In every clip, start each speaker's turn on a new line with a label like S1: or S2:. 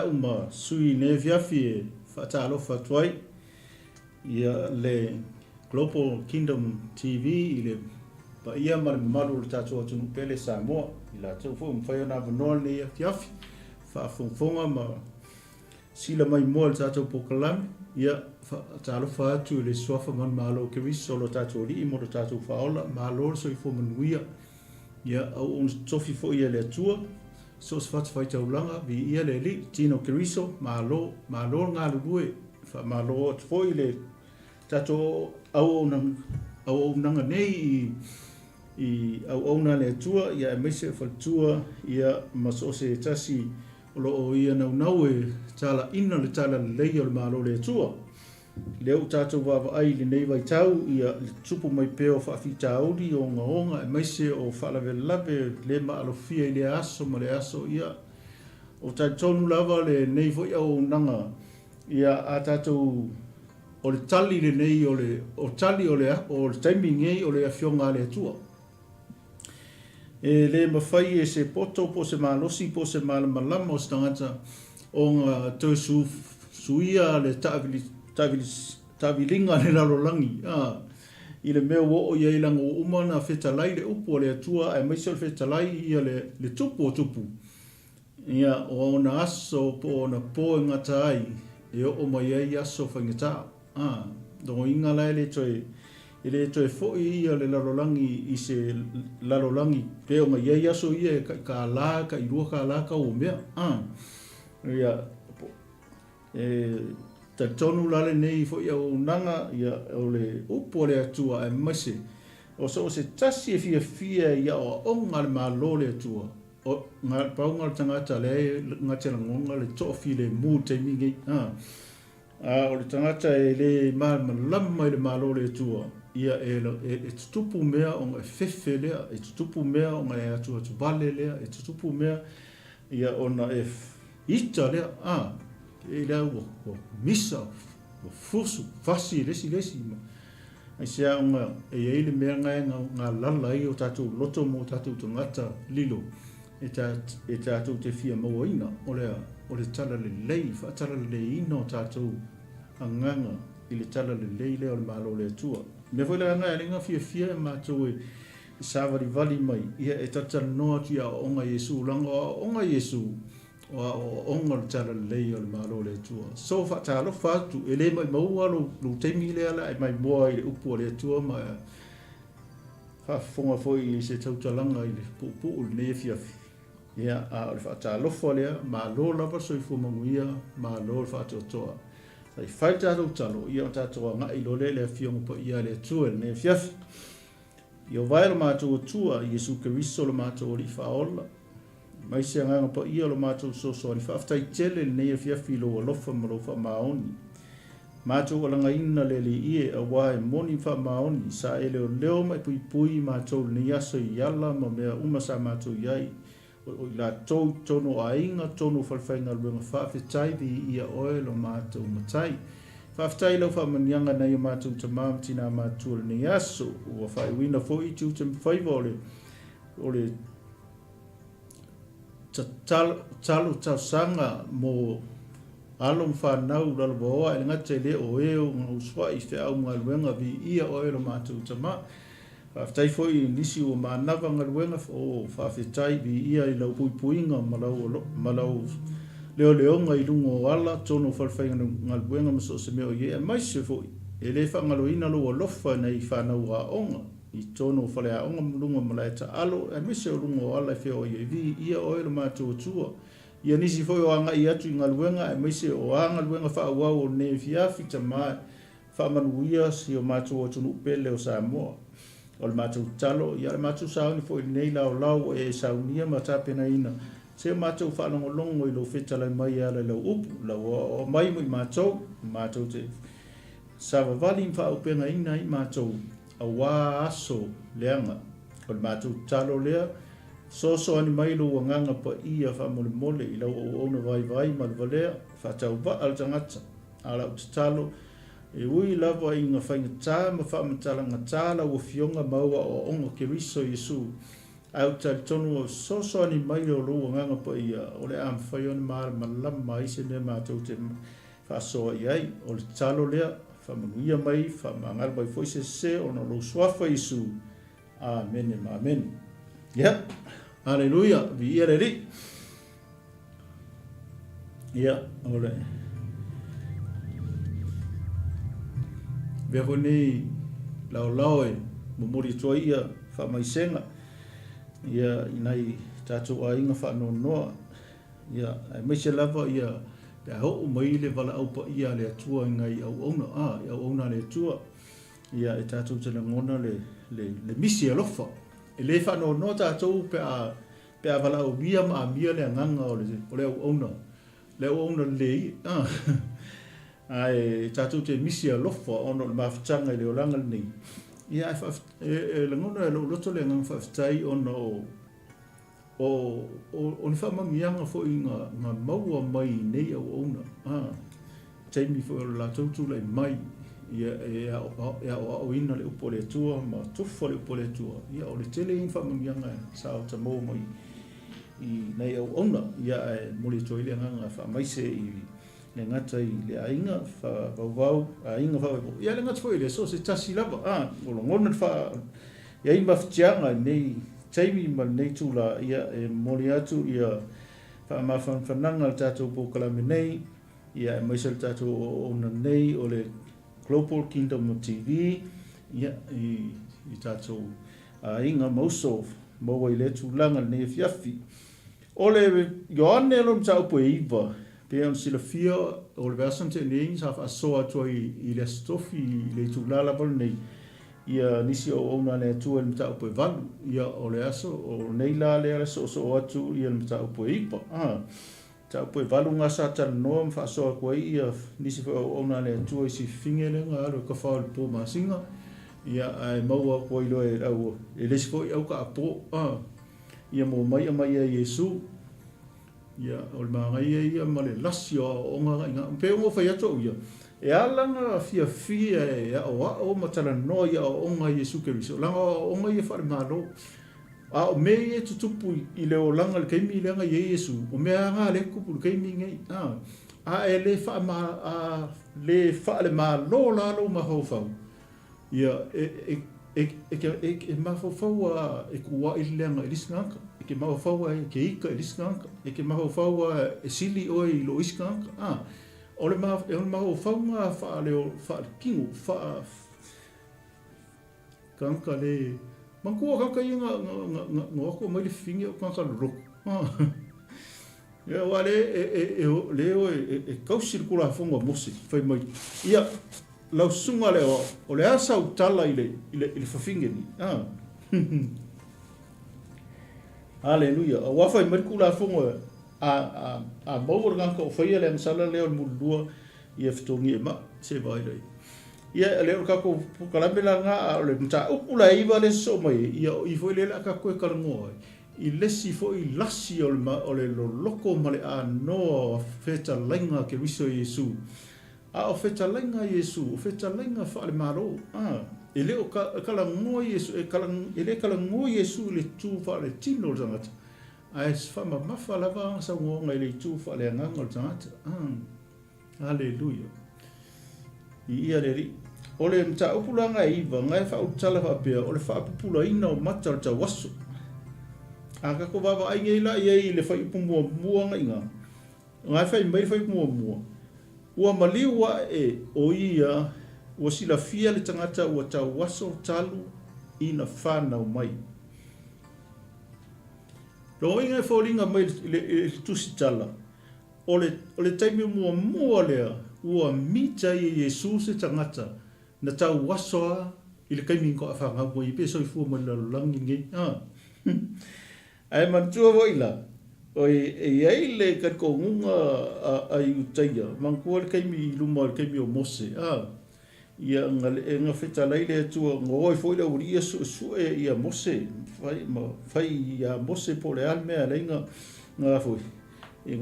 S1: uma sui ne viafi fatalo fatwai ia le Global Kingdom TV ile pa ia malu le tatu atu pele Samoa ila tu fo mfaya na vanol ne viafi fa fonga ma sila mai mo le tatu pokalami ia fatalo fatu le sofa man malo ke solo tatu li mo le tatu faola malo so ifo manuia ia au on tofi fo ia le tua so sfat fai taulanga vi ia le li tino keriso malo nga lue fa malo foi le tato au nanga nei i au na le tua ia mese fa tua ia maso se tasi o ia nau e tala ina le tala le o malo le tua leo tato wa ai le nei vai tau ia le tupu mai peo fa fitau di o ngonga e mese o fa la lave le ma alo fia le aso ma le aso ia o tonu lava le nei foi au nanga ia a tato o le tali le nei o tali o le timing ei o le afionga le tua e le mawhai e se poto po se malosi po se malama o stangata o ngā tau suia le tavilinga le lalolangi i le mea wo ia ilang o umana fetalai le upo le atua e maisol fetalai ia le tupu o tupu ia o ona aso po ona po ngata ai e o mai ai aso whaingata dongo inga lai le toe fo ia le lalolangi i se lalolangi pe o mai ai aso ia ka la ka irua ka la ka o mea ia ta tonu lale nei fo ia o nanga ia o le upo le atua e mase o so se tasi e fia ia o onga le malo le atua o ngā paunga le tangata le ngatela ngonga le tofi le mu te mingi o le tangata e le malama le malo le atua ia e tutupu mea o ngā fefe lea e tutupu mea o ngā atua tubale lea e tutupu mea ia ona e ita lea e lea o misa o fusu fasi lesi ai sea unga e eile mea ngai ngā lala i o tatou loto mo tatou tangata lilo e tatou te fia maua ina o le tala le lei whaatala le ina o tatou anganga i le tala le lei leo le malo le atua me foi le ngai alinga fia e mātou e savari vali mai ia e tatala noa tia o onga Yesu langa o onga Yesu o onga le tala lei o le malo le atua so whaatalo whatu e le mai maua lo teimi le ala e mai moa i le upu le atua ma whafonga foi i se tautalanga i le pupu le ne fiafi ia o le whaatalo lea malo lava so i fumanguia malo le whaatotoa sai whai tātou talo ia o tātou ngā i lole le fionga po ia le atua le ne fiafi i o vai lo mātou tua Yesu Keriso lo mātou li whaola mai se nganga pa ia lo mātou so ni whaaftai tele nei fiafi lo alofa ma lo wha maoni. Mātou o langa ina le ie a wae moni wha maoni sa e leo mai pui mātou ni aso i ala ma mea umasa mātou iai o la tono a inga tono whalwhainga luenga whaafetai vi ia oe lo mātou matai. Whaafetai lau wha manianga nei o mātou ta māmtina mātou ni aso ua whae wina fo i tu te mwhaiva o le talo sanga mo alom whanau lalaboa e ngate le o eo ngā uswa i te au ngā luenga vi ia o ero mātou tama. Whaftai foi nisi o mānawa ngā luenga o whawhetai vi ia i lau puipuinga malau leonga i lungo o ala tono whalwhai ngā luenga maso se meo ie e maise foi. E le whangalo ina lo o lofa nei whanau a onga. I tono whale a onga lunga malai ta alo e mise o lungo o ala i whio ie vi ia o ero mātou tua. Ia nisi foi o anga i atu i ngā luenga e meise o anga luenga wha awau o ne fiafi ta mai wha manuia si o mātou o tunu pele o Samoa. O le mātou talo, ia le mātou sauni foi nei lau e saunia ma tāpena ina. Se o mātou wha longo i lo whetalai mai ala lau upu, lau o mai mo i mātou te sawa vali wha upenga ina i mātou a wā aso leanga. O le mātou talo lea, so ani mai lo nganga pa ia fa mole i lau o ona vai ma le valea fa tau ba al tangata ala o talo e ui lava i ngā whainga tā ma wha matala ngā tāla o fionga maua o onga ke riso Yesu au tal tonu so ni mai o lo nga pa ia o le am fa yon mar malam mai se ne ma tau te fa so ai o le talo le fa manuia mai fa mangal bai foi se o no lo swafa isu amen amen ya haleluya vi ia ri ya ole ve honi lao e mo mori toi ia fa mai senga ia inai tatu ainga fa no no ia mai se lava ia te ho mai le vala au pa ia le tua ngai au ona au ona le tua ia e tatu te ngona le misi alofa e le fa no no tatu pe a vala au bia ma mia le nganga o le au ona le ai tatu te misi alofa ono le mafutanga le olanga ni ia le ngona lo loto le ngang fafutai ono o ni whamangianga fo i ngā maua mai nei au ona taimi fo la tautu lai mai ia o ina le upo le tua ma tufa le upo le tua ia o le tele in whamangianga sao ta mou mai i nei au ona ia e mole toi le nganga whamaise i le ngata i le ainga whau ainga whau ia le ngata foi le so se tasi lava o lo ngona ia i mawhitianga nei taimi ma nei tula ia e mole atu ia whananga tātou pōkalame nei ia e maisa le tātou ona nei o le Global Kingdom TV ia i tātou inga mauso maua i le tūlanga nei fiafi o le Ioane lo mta upo e iwa pe on sila fia o le versan te nei sa fa soa to i le stofi i le tūlala pal nei ia nisi o ona le tua le mta upo e valu ia o le aso o nei la le aso o atu ia le mta upo e iwa ta upo e valu nga sa tala noa mfa soa kua ia nisi fa o ona le tua i si fingele nga alo ka whao le pō masinga ia ai maua kua ilo e au e lesi fo i au ka apo ia mo mai a Yesu ia o le mangai ia ma le lasi o nga inga pe o fa yato ia e alanga fia e o matala no ia o nga Yesu Keriso langa o nga ia fa malo o me e tutupu i le o langa le keimi le nga Yesu o me nga le kupu keimi ngai e le fa ma le fa le malo la lo ma ho fa ia e mawhawhaua e kua i leanga i lisnganka, e ke mawhawhaua e ke ika i lisnganka, e ke mawhawhaua e sili o i lo isnganka. O le mawhawhaunga wha leo wha kingu, wha kanka le, mangkua kanka i ngako mai le whingi o kanka roko. Ia wale leo e kausiri kura whonga mosi, whai mai. Ia, lau sunga leo, o le asa utala i le whawhinge ni. Hallelujah. A wawhai mariku la whonga a mawar nganka o whaia le amsala leo mulua i e whitongi e ma, se vai rei. Ia leo kako pukalame la ngā a le mta upula iwa le so mai, ia i fwoi le la kako e karangoa. I lesi fwoi lasi o le loko ma le a noa feta lainga ke wiso Yesu. O feta lainga Yesu, o feta lainga whaale maro. E leo kalangoa Yesu, e le kalangoa Yesu le tū whaale tino o tangata. A e whama mawha lava sa ngonga i le tū whaale anganga o tangata. Hallelujah. I ia reri. O le mta upulanga e iwa, ngai wha utala whapea, o le wha apupula ina o mata o ta waso. A kako wawa ai ngei la i le whai upumua mua ngai ngā. Ngai whai mai whai upumua mua. Ua maliwa e o ia ua sila fia le tangata ua tau waso talu ina whanau mai. Ro inga e whauringa mai le tusi tala. O le taimi mua lea ua mita i Yesu se tangata na tau wasoa i le kaimi ko a whangau i pe so i fua mai lalangi nge. Ai mantua voila. O e ai le katkongunga a iutaia, mangkua le kaimi i luma le kaimi o Mose. Ia nga wheta leile atua, ngoi fwoi la uria su e ia Mose, whai ia Mose po le almea leinga ngā fwoi. E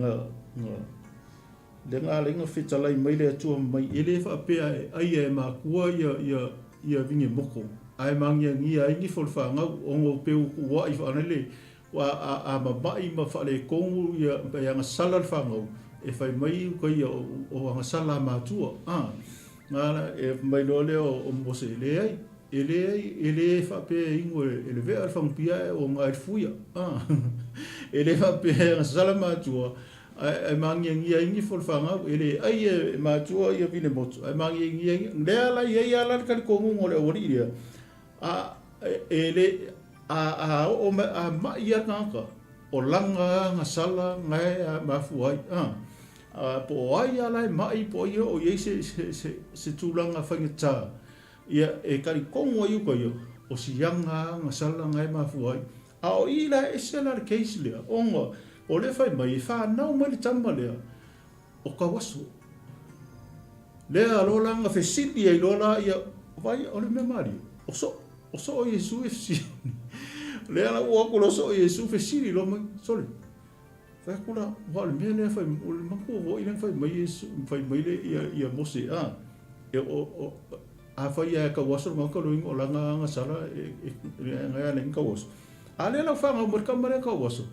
S1: le ngā leinga wheta lei mai le atua mai ele whaapea ai e makua ia vinge moko. ai mangia ngia ingi folfanga ongo peu wa if anele wa a mai ma fale kongu ya ngasala fanga e fai mai ko ia o ngasala matua ngala e mai lole o mose ele fa pe ingo ele ve al fang pia o ngai fuia ele fa pe ngasala matua ai mangia ngia ingi folfanga ele ai matua ia vine moto ai mangia ngia ndela ia ala kan kongu ngole ori dia ele o ma ia ngaka o langa ngasala ngai mafuai po ai ala mai po ia o ye se tulanga fangita ia e kali kongo yu ko yo o sianga ngasala ngai mafuai o ila esela case le ongo o le fai mai fa na o mai tamba le o kawasu le alo langa fe sidi e lola ia vai o le memari o so Yesu FC le ala o ko lo so Yesu fe sidi lo mai sorry fa ko la va le mele fa o le manko o ile fa mai Yesu fa mai le ia mose e o a fa ia ka waso manko lo o langa ngasala ngai len ka waso ale la fa ngo ka mare ka waso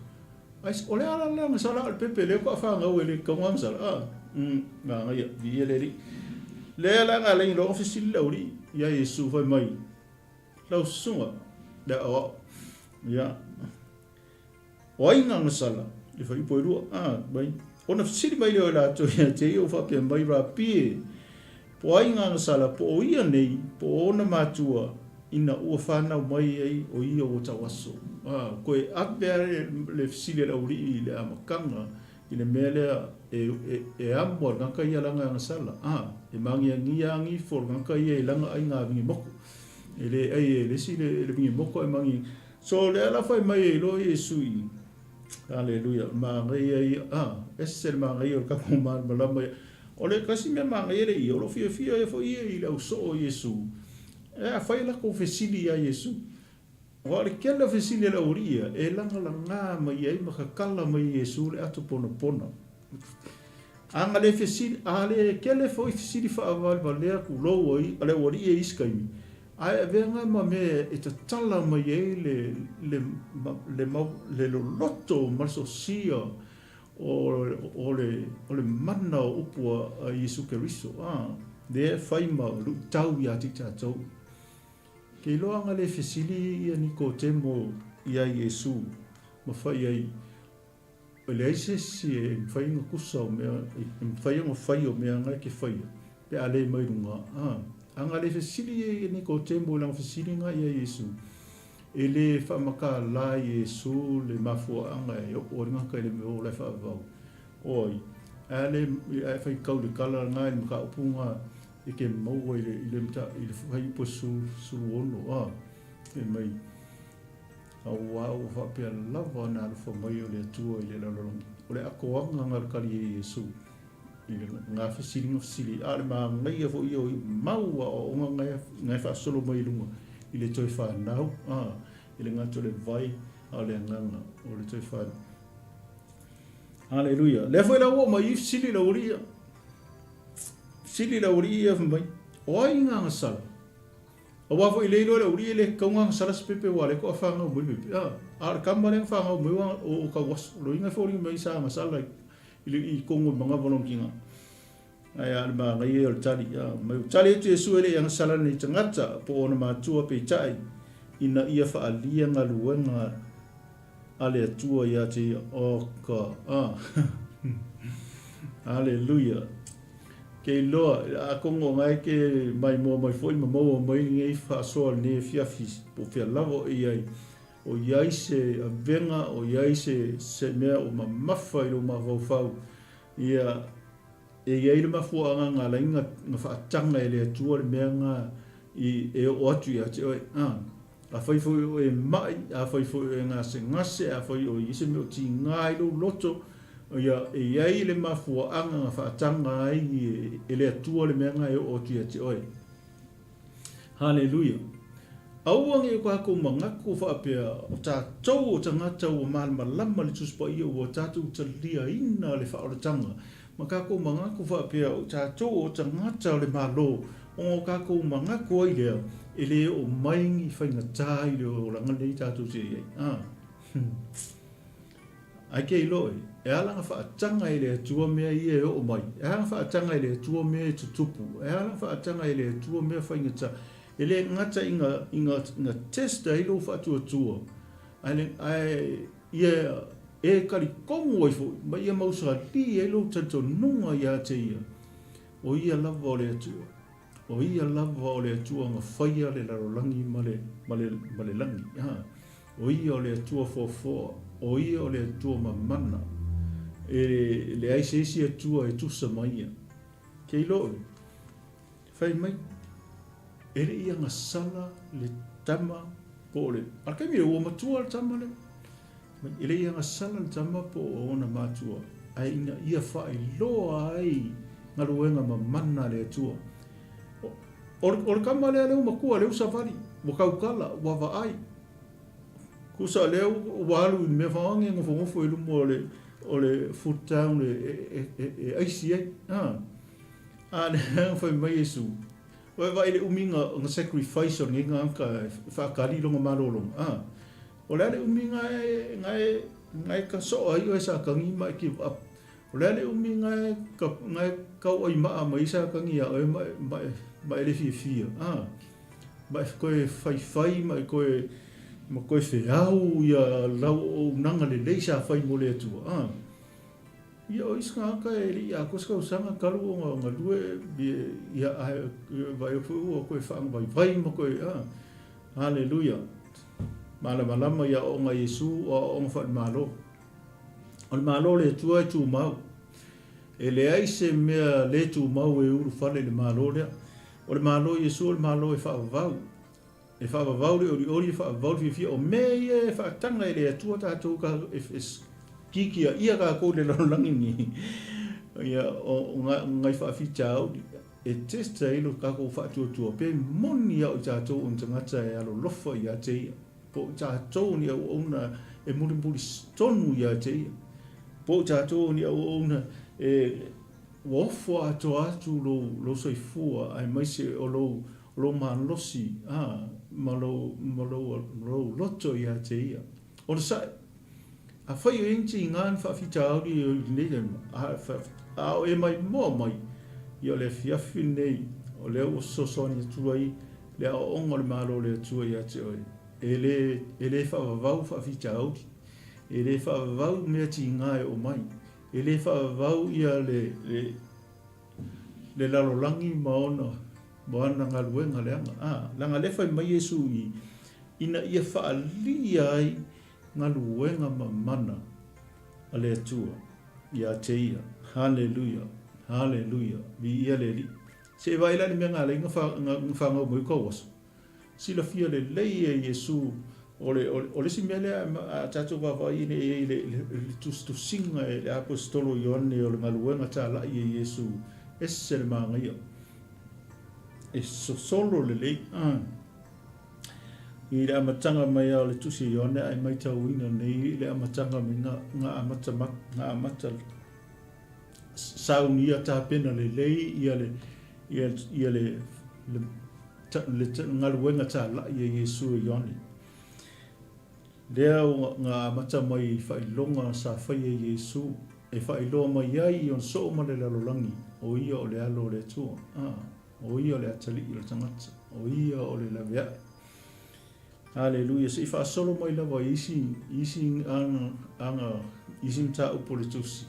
S1: ai ole ala la ngasala al pepe le ko fa ngo le ka ngam sala nga ngai vi le la nga le lo ofisi le uri ia Yesu fa mai lau sunga da o ya oi nga ngasala le fa ipo ru bai ona fisi mai le la to ya te o fa pe mai ra pi po ai nga ngasala po ia nei po ona matua ina ua whana mai ai o ia o tawaso koe apere le fisi le uri le amakanga i le mele e amo ngaka ia langa ngasala e mangi ngiangi for ngaka ia langa ai nga vingi moko ele ai le si le vingi moko e mangi so le ala fai mai lo Yesu haleluya mangi ai esel mangi o ka kuma malama o le kasi me mangi le o lo fia e fo ia i le so Yesu e a fai la ko fesili a Yesu o le kela fesili la uria e langa mai ai makakala mai Yesu le atu pona anga le fesili ale kele foi fesili fa aval valea ku lo ai ale ori e iskaimi ai venga ma me e tala mai ai le lotto maso sia o le mana upua a Yesu Keriso de fai ma lu tau ya tita tau ke lo anga le fesili ia Nicodemo ia Yesu ma fai ai le ise si fai nga kusa o mea fai o mea ngai ke fai pe ale mai runga anga le fesili ia Nicodemo lang fesili nga ia Yesu ele fa maka la Yesu le mafua anga e o ringa kai le meo le fa vau oi ale fai kau le kala ngai maka upunga e ke mau ile mta ile fai po su ono e mai au fa pe lava na fo mai o le tua ile la lo o le ako anga ngal kali Yesu ile nga fasili ale ma ngai fo io mau o ngai fa solo mai lunga ile toi fa nau ile nga tole vai ale nganga o le toi fa haleluya le foi la wo mai sili la uria sili la uria mai oi nga ngasal o wa foi le lo la uria le ka nga ngasal pepe wa le ko fa nga mo pepe ar kamare fa nga mo o ka was lo inga foi mai sa ngasal ile I kongo manga bolong kinga ai al ba ngai o tali mai tali tu Yesu ele yang sala ni tangata po ona matua pe tai ina ia fa alia ngaluenga ale tua ya te o ka haleluya ke lo a kongo ngai ke mai mo mai foi mo mai ngai fa sol ne fiafis po fia lavo ai o iai se venga o iai se mea o mafa i lo mafau ia e iai le mafua nga lainga nga whaatanga e le atua le mea nga e o atu ia te oi a fai foi o e mai a fai foi e ngase ngase a fai o ise me o ti ngai lo loto ia e iai le mafua anga nga whaatanga ai e le atua le mea nga e o atu ia te oi haleluya Auang e ko mangaku fa pea o tātou o tangata o malama le tuspa ia o tātou talia ina le whaoratanga. Ma kako mangaku fa pea o tātou o tangata le malo o kako manga ko i lea ele o mai whainga tā i leo o langa nei tātou te iei ai kei loe e alanga whaatanga i lea tua mea i e o mai e alanga whaatanga i lea tua mea i tutupu e alanga whaatanga i lea tua mea whainga tā ele ngata inga testa i lo whaatua tua ai ia e kari kongo i fo ma ia mausa li e lo tanto nunga ia te ia o ia lava o le atua o ia lava o le atua nga whaia le larolangi male langi o ia o le atua fo o ia o le atua mamana le aise isi atua e tusa maia kei loe whai mai ele ia nga sala le tama po le alkai mire ua matua le tama le ele ia nga sala le tama po o ona matua ai ina ia whai loa ai nga ruenga mamana le atua o le kama lea leo makua leo safari mo kaukala ua vaai kusa leo ua alu i mea whaange ngofo ilumo o le foot town e aisi ai a le whai mai esu wa ile uminga nga sacrifice on nga ka whakari longa malolonga o le uminga ngai ka so ai o sa kangi mai give up o le uminga ngai ka oi ma mai sa kangi a mai le fia mai koe fai mai koe feau ia lau o nanga le leisa fai mo le atua ia o iska ka e ia koska usanga kalu nga lue ia vai fu o koe whaanga vai mo koe haleluia malama ia o nga Yesu o nga whaat malo o le malo le atua e tu mau e le aise mea le tu mau e uru whale le malo lea o le malo Yesu o le malo e whaavavau e whaavavau le ori e whaavavau fia o mea ia e whaatanga e le atua tātou ka kikia ia ka ko le langi ni ia o ngai whaafita au e testa ilo ka ko whaatuatua pe moni au tātou on tangata e alo lofa ia te ia po tātou ni au ona e muri stonu ia te ia po tātou ni au ona e wofo atu lo soifua ai maise o lo malosi malo loto ia te ia o sa a whai o inti ngan whaafita au ni o nidem a o e mai mai i o le fiafi nei o le o sosoni atuai le a onga le malo le atuai a te oi e le whaavavau whaafita au e le whaavavau mea ti ngai o mai e le whaavavau ia le lalolangi maona moana ngā luenga leanga langa le whai mai Yesu ina ia whaalia ai ngā luenga mamana a le atua ia te ia haleluia vi ia le li se vai la ni mea ngā leinga whanga mui kawas sila fia le lei e Yesu o le si mea lea a tatou wawai le tusinga e le apostolo Ioane o le ngā luenga tā lai e Yesu ese le maa ngai e solo le lei i le amatanga mai au le tusi Ioane ai mai tauina nei le amatanga mai ngā amata saunia tā pena le lei ia le ngā luenga tā lai e Yesu Ioane lea ngā amata mai whailonga sa whai e Yesu e whailoa mai ai on so ma le lalolangi o ia o le alo le tua o ia o le atali i le tangata o ia o le lavea haleluia se i whaasolo mai lawa isi anga isi mta upo le tusi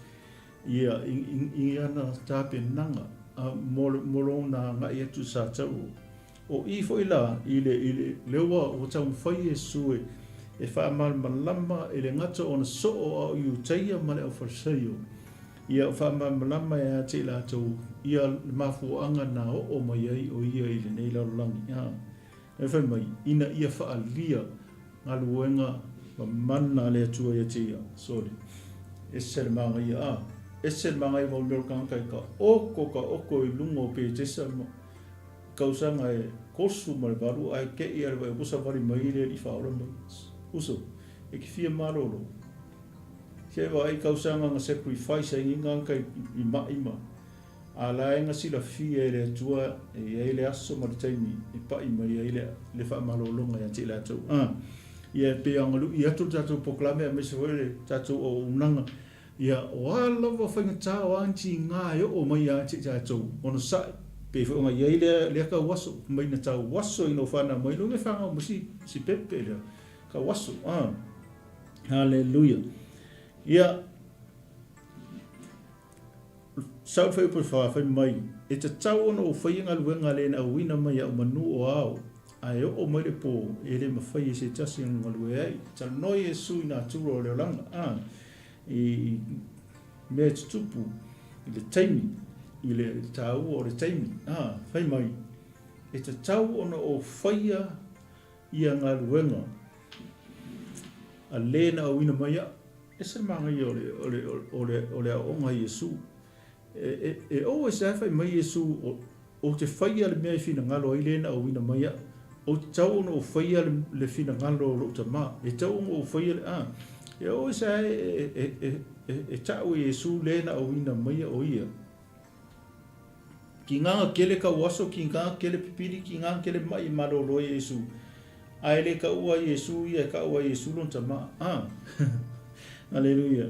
S1: ia i ana tape nanga molo na ngai atu sa tau o i fo ila i le lewa o tau mwhai e sue e whaamal malama e le ngata o na so o i utaia male au wharseo ia whaamal malama e a te la tau ia mafuanga na o mai ai o ia i le nei laulangi e whai mai ina ia whaalia ngā luenga mana le atua ia te ia sorry e sere manga ia e sere manga i maumero kankai ka oko i lungo pe tesa kausanga e kosu ma le varu ai ke ia le vai usa vari mai le i whaora mai uso e ki fia maroro ke wa ai kausanga nga sacrifice ai nganga i maima ala nga sila fie le tua e le aso ma taimi e pa I mai le fa malolonga ya tila tu ia pe angalu ia tu tatu poklame me se wele tatu o unanga ia wala wa fa ngata wanti nga yo o mai ya tatu ono sa pe fo nga ia le ka waso mai na tau waso ino fana mai lo me fa nga musi si pepe le ka waso hallelujah ia sau fai por fa mai e te tau ono o fai nga luenga le na wina mai o manu o au ai o mai le po e le mafai se tasi nga lue ai ta noi e sui na turo le langa I me tupu I le taimi I le tau o le taimi fai mai e te tau ono o faia ia nga luenga a le na wina mai e se manga I o le onga Yesu o se fai mai Yesu o te faia le mea fina ngalo I le na wina mai o tau ono o faia le fina ngalo lo tama e tau ono o faia e o se tau Yesu le na wina mai o ia ki nganga kele ka waso ki nganga kele pipiri ki nganga kele mai malolo Yesu ai le ka ua Yesu ia ka ua Yesu lo tama hallelujah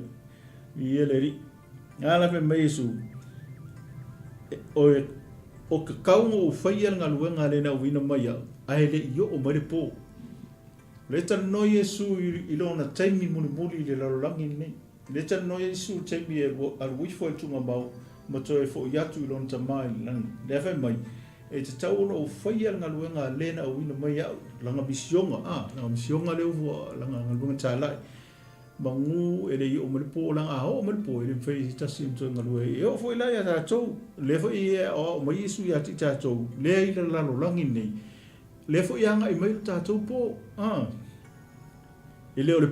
S1: ia le ri ala pe mai Yesu o ka kaunga o faia nga luenga le na wina mai ai le yo o mai po le tan no Yesu I lona taimi muli le lalolangi nei le tan no Yesu taimi e al wifo e tunga mau ma toe fo yatu I lona tamai lang le fa mai e te tau o faia nga luenga le na wina mai langa misionga le uvo langa nga luenga talai mangu ele I o mai po langa o mai po ele fai tasi mto nga lue e o foi la ya ta tou le fo I o mai Yesu ya ti ta tou le I la lalolangi nei le fo ia nga I mai tatou po ele o le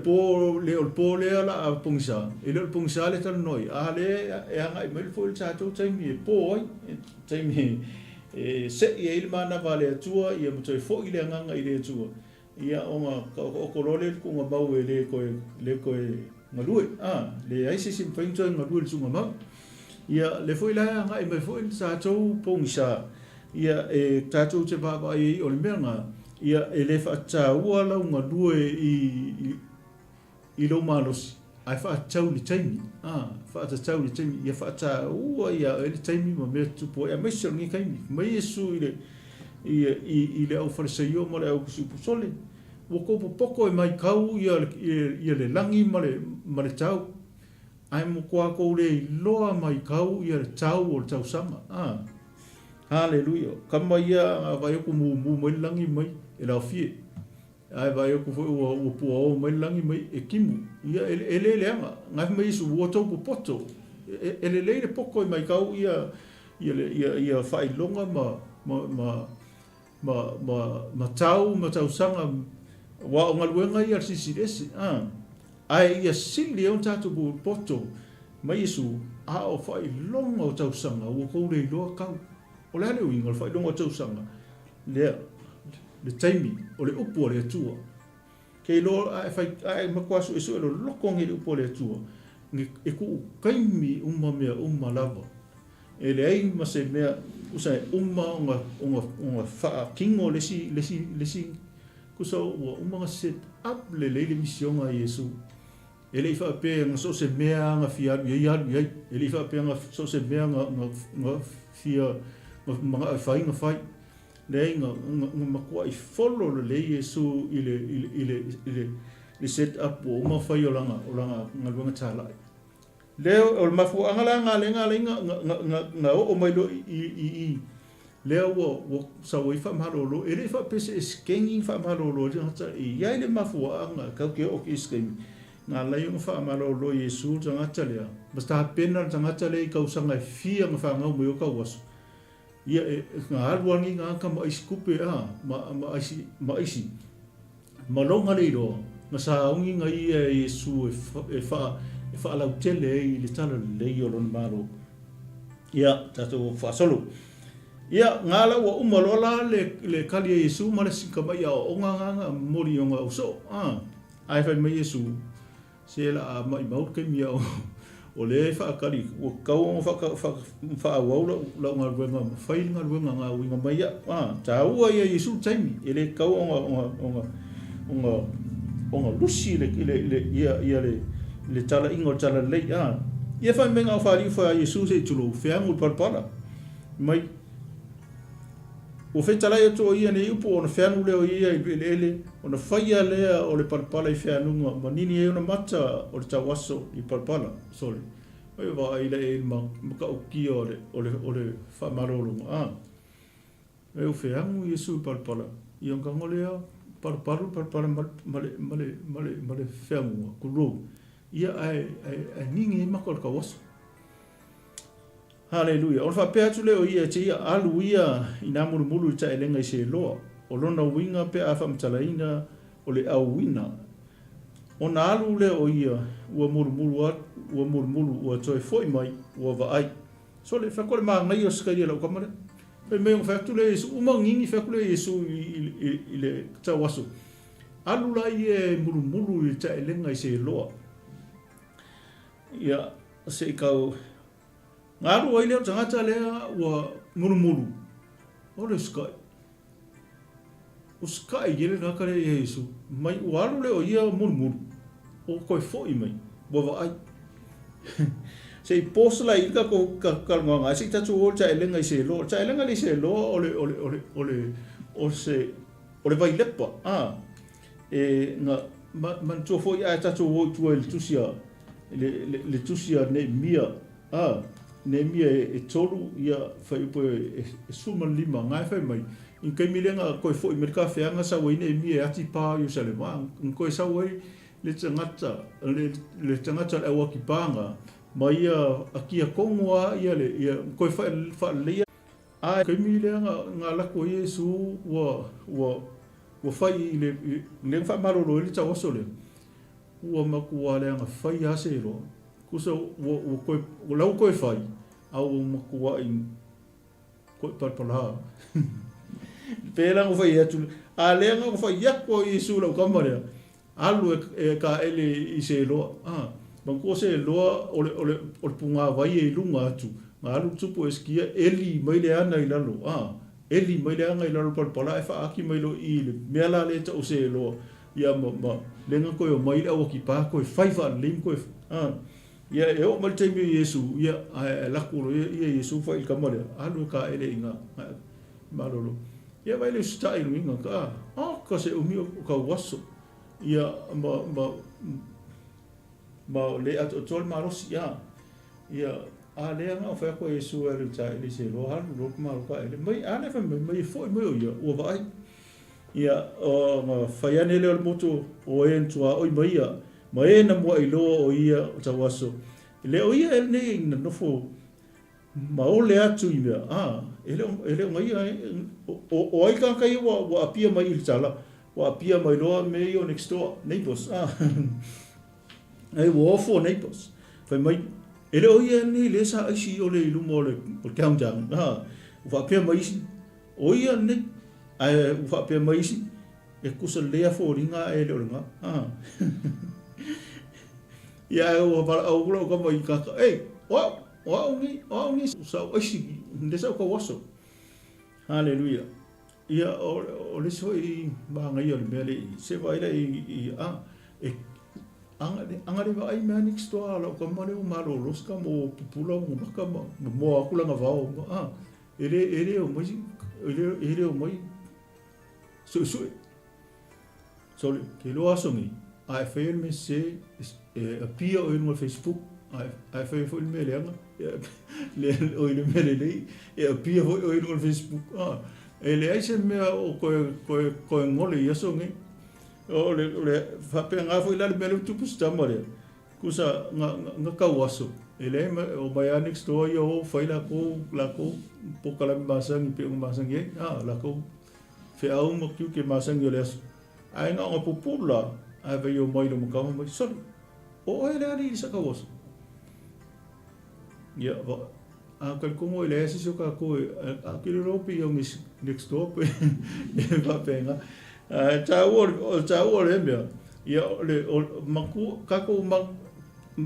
S1: po le ala a pungsa ele o pungsa le tan noi le e nga I mai fo le tatou taimi po ai taimi se ia il mana vale tua ia mo toi fo ile nga ile tua ia o nga o kolole ku nga bau le ko nga lue le ai se sim fain toi nga lue tsunga ma ia le fo ila nga I mai fo le tatou pungsa ia e tatou te baba I o le mea ia e le whaatau lau ngā lue I lo malosi ai whaatau ni taimi whaatau ni taimi ia whaatau ia e le taimi ma mea tupo ia mai sirangi kaimi mai Yesu I le au whariseo ma le au kusupu sole wako poko e mai kau ia le langi ma le tau ai mo kua kou le loa mai kau ia le tau o le tau sama hallelujah kama ia vai ku mu mai langi mai e la fie ai vai ku fo o pu mai langi mai e kimu ia ele anga ngai mai su woto poto ele le poko mai kau ia fai longa ma tau sanga wa nga luenga ia sisi ai ia sili on tatu poto mai su o fai longa o tau sanga o ko le lo kau o le ale winga fai longa tau sanga le taimi o le upo le tua ke lo ai makwasu eso lo lokongi le upo le tua e ku kaimi umma lava e le ai ma se mea usai unga fa kingo lesi kuso umma set up le misionga Yesu ele fa pe nga so se mea nga fia ia ele fa pe nga so se mea nga fia mga fai le nga makua I follow le Yesu ile set up o ma fai olanga nga luanga tala leo o mafu angala nga o mai lo I leo wo sa wo fa malolo ele fa pe se skengi fa malolo ia ile mafu anga ka ke o ki skengi nga la yung fa malolo Yesu tanga talia basta pena tanga talia ka usanga fia nga fa nga mo ka was ia nga alwangi nga ka ma iskupe ma isi malonga le do nga sa ungi nga Yesu e fa la tele le tala le yolon malo ia tato fa solo ia ngala wa umalola le kali Yesu ma le sikama ia o nga mori nga uso ai fa me Yesu se la mai mau ke mia o le whaakari, o kau o whaawau lau ngā ruenga, whai ngā ruenga ngā winga mai ia, tā ua ia Yesu taimi, e le kau o ngā lusi ia le tala ingo tala lei, ia whai menga o whaari wha Yesu se tulu, whiangu parpara, mai, o whetala ia tō ia ne upo o na whiangu leo ia i ele, o na whaia lea o le parpala i whianunga, manini e ona mata o le tawaso i parpala, sorry. Oi wa ai le e maka o kia o le whamarolunga, e o whiangu Yesu i parpala, i on kango lea parpala male whiangu, kuro, ia ai ningi e maka o le kawaso. Hallelujah. On whapea tu leo ia te ia alu ia i nā muru i tae lenga i se loa. O lona winga pe a whamtalaina o le au wina. O nā alu leo ia ua muru ua toi foi mai ua vaai. So le whakore maa ngai o skaria lau kamare. Pei mei on whaktu le Yesu, uma ngingi whaktu le Yesu i le tawaso. Alu la ia muru i tae lenga i se loa. Ia se i kau ngā rua i leo tangata lea ua muru. O le skai. O skai gele nakare i Yesu. Mai ua alu leo ia muru. O koe foi mai. Ua vaai. Se i posla i ka ko kalnganga. Se i tatu o tae lenga i se loa. Tae lenga i se loa o le vai lepa. E ngā man tua foi a tatu o tua le tusia. Le tusia ne mia. Ne mia e tolu ia whai upo e suma lima ngai whai mai. In kei milenga koe fo i merika whianga sa wai ne mia e ati pā Yerusalem. In koe sa wai le tangata le awa ki pānga. Ma ia a kia kongoa ia koe wha leia. Kei milenga ngā lako Yesu ua whai i le wha maroro i le tawaso le. Ua makua leanga whai ase roa. Kusa o lau koe whai, au o makua i koe parpala. Pēla ngā whai atu, a lea ngā whai iako i Yesu lau kamarea, alu e ka ele i se loa. Mangko se loa o le punga vai e lunga atu, ngā alu tupu e skia, eli mai le ana i lalo. Eli mai le ana i lalo parpala, e wha aki mai lo i le, mea la le ta o se loa. Ia lenga koe o mai le awa ki pā, koe whaifa lim koe. Ia e o mai teimi Yesu, ia lakuro, ia Yesu whai kamarea, alu ka ele inga, marolo. Ia vai le stai inga ka se umi o ka waso. Ia ma le ato tol marosi, ia a lea ngā whai koe Yesu e rita ele se roa haru, roka maro ka ele. Mai ane whai mai fwoi mai o ia, ua vai. Ia o whai ane leo le moto o e ntua oi mai ia, ma e na mua i loa o ia o tawaso. Leo ia e nei na nofo ma o le atu i mea. Ele o ngai o ai kankai wa apia mai i tala. Wa apia mai loa me i o next door neighbors. Ei wa ofo neighbors. Fai mai, ele o ia nei le sa aisi o le ilumo o le countdown. Wa apia mai isi. O ia nei. Wa apia mai isi. E kusa lea fo ringa e le o ringa. Ia o para au lo ko mai ka wa ni sa oisi ndesa ko waso. Hallelujah. Ia o le so i ba ngai o le mele se vai le i anga le vai me next to ala ko mare o maro los ka mo pupula mo ka mo akula nga vao. Ele o mai so ke lo asongi ai fail me se apia o no Facebook ai fail fo me lenga le o le mele le apia o no Facebook ele ai se me o ko ngole yasongi o le fa pe nga fo la le mele tu pusta mare kusa nga ka waso ele o mai next to yo foi la ko pokala masang pe masang ye la ko fe au mo que masang yo les ai nga popula ai vai o mai no mo mai sorry o ele ali sa ka waso ya va kal como ele ese so ka ko aquele ropi o mis next to pe va penga ta o le me ya le maku ka ko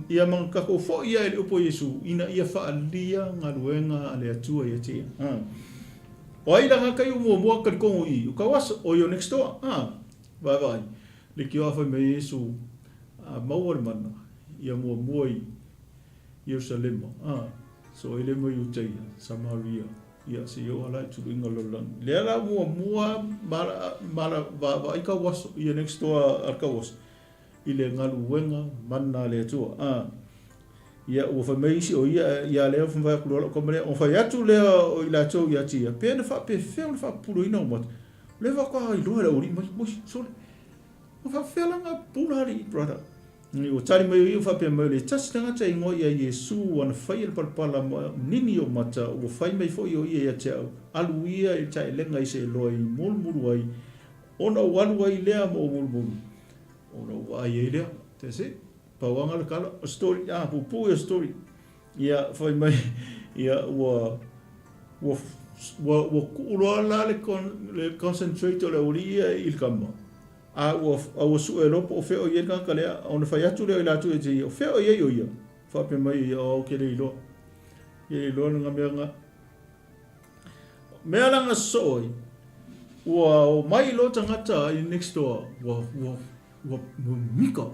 S1: ia mangakako fo ia ele upo Yesu ina ia whaalia ngā ruenga a le atua ia tia. O ai langa kai mua karikongo i, uka wasa o yo next door. Vai. Le ki whai me Yesu maua mana, ia mua i Yerusalema. So ele mo Yuteia, Samaria, ia se yo ala tu inga lolang. Le ala mua mara va ika waso ia next door arka waso. Ile ngalu wenga mana le atua. Ia o fa meisi o ia le fa vai kulo ko mele o fa yatu le o ila tau ia tia. Pe na fa pe fe fa pulo ina mo. Le va ko ai lo le ori mo so. O fa fe la nga pulari brother. Ni o tari mai o fa pe mai le tas tanga tai ngo ia Yesu ana fai el palpala nini o mata o fai mai fo ia ia tia. Alu ia e tai lenga i se loi mulmulu ai. Ona walu ai le mo mulmulu. Ona wa ia le te se. Pawanga le kala story pupu a story ia foi mai ia wa kulo la le concentrate le uria il kama wa su elopo o fe o yenga kale ona fa yatu le la tu e o fe o ia fa pe mai o kele lo nga mea langa soi wa mai lo tangata next door wa mika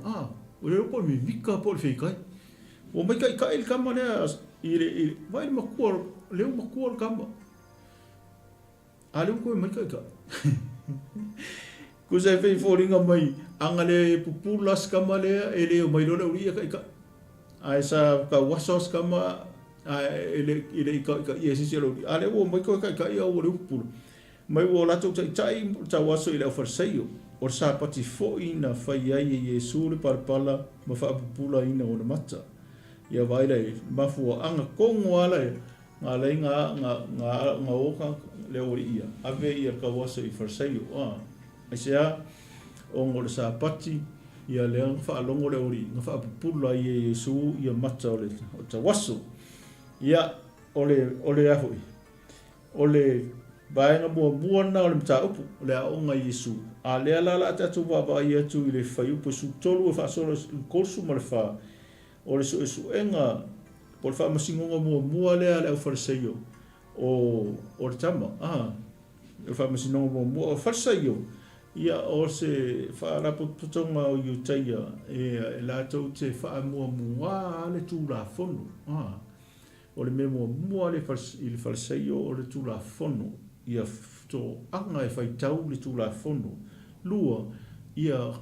S1: o le po mi vika po le kai o mai kai il kama le ile vai le makua kama ale ko mai kai ko se fe foringa mai anga le pupulas kama le ele o mai lo ria kai ai sa ka wasos kama ele ka yes se lo ale o mai kai o le pupu mai o la tu tai waso ile o farseio o sa pati fo ina fai ai Yesu le parpala ma fa pula ina o mata ia vai le mafu anga kongo ala nga oka le ia ave ia ka waso I farseio asia o ngol sa pati ia le fa longo le nga fa pula ai Yesu ia mata o le waso ia ole afu ole baenga mua na o le mta upu le aonga Yesu a le ala tatu wa ia tu I le fai upu su tolu fa solo kursu ma le fa o le su enga por fa masingonga mua le ala farseio o le tama le fa masingonga mua o farseio ia o se fa la putonga o Yuteia e la tau te fa mua le tu la fono o le memo mua le farseio o le tu la fono ia to anga e fai tau le tula fono lua ia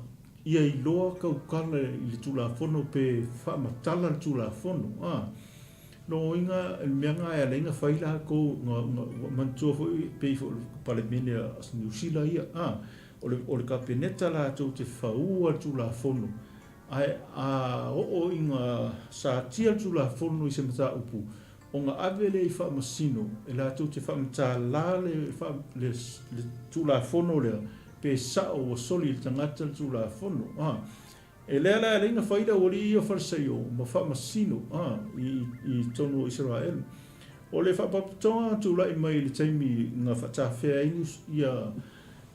S1: I loa kaukala le tula fono pe fa matala le tula fono no inga mianga e lenga fai la ko mantua fo pe fo pale mene New Zealand ia o le kapeneta la to te faua tula fono ai o inga sa tia tula fono I se mata upu o nga ave le fa masino e la tu te fa mta la le tula fono le pe sa o soli tangata tula fono e le la inga faida o li o farseio ma fa masino I tonu Israel o le fa patonga tula I mai le taimi nga fa ta fe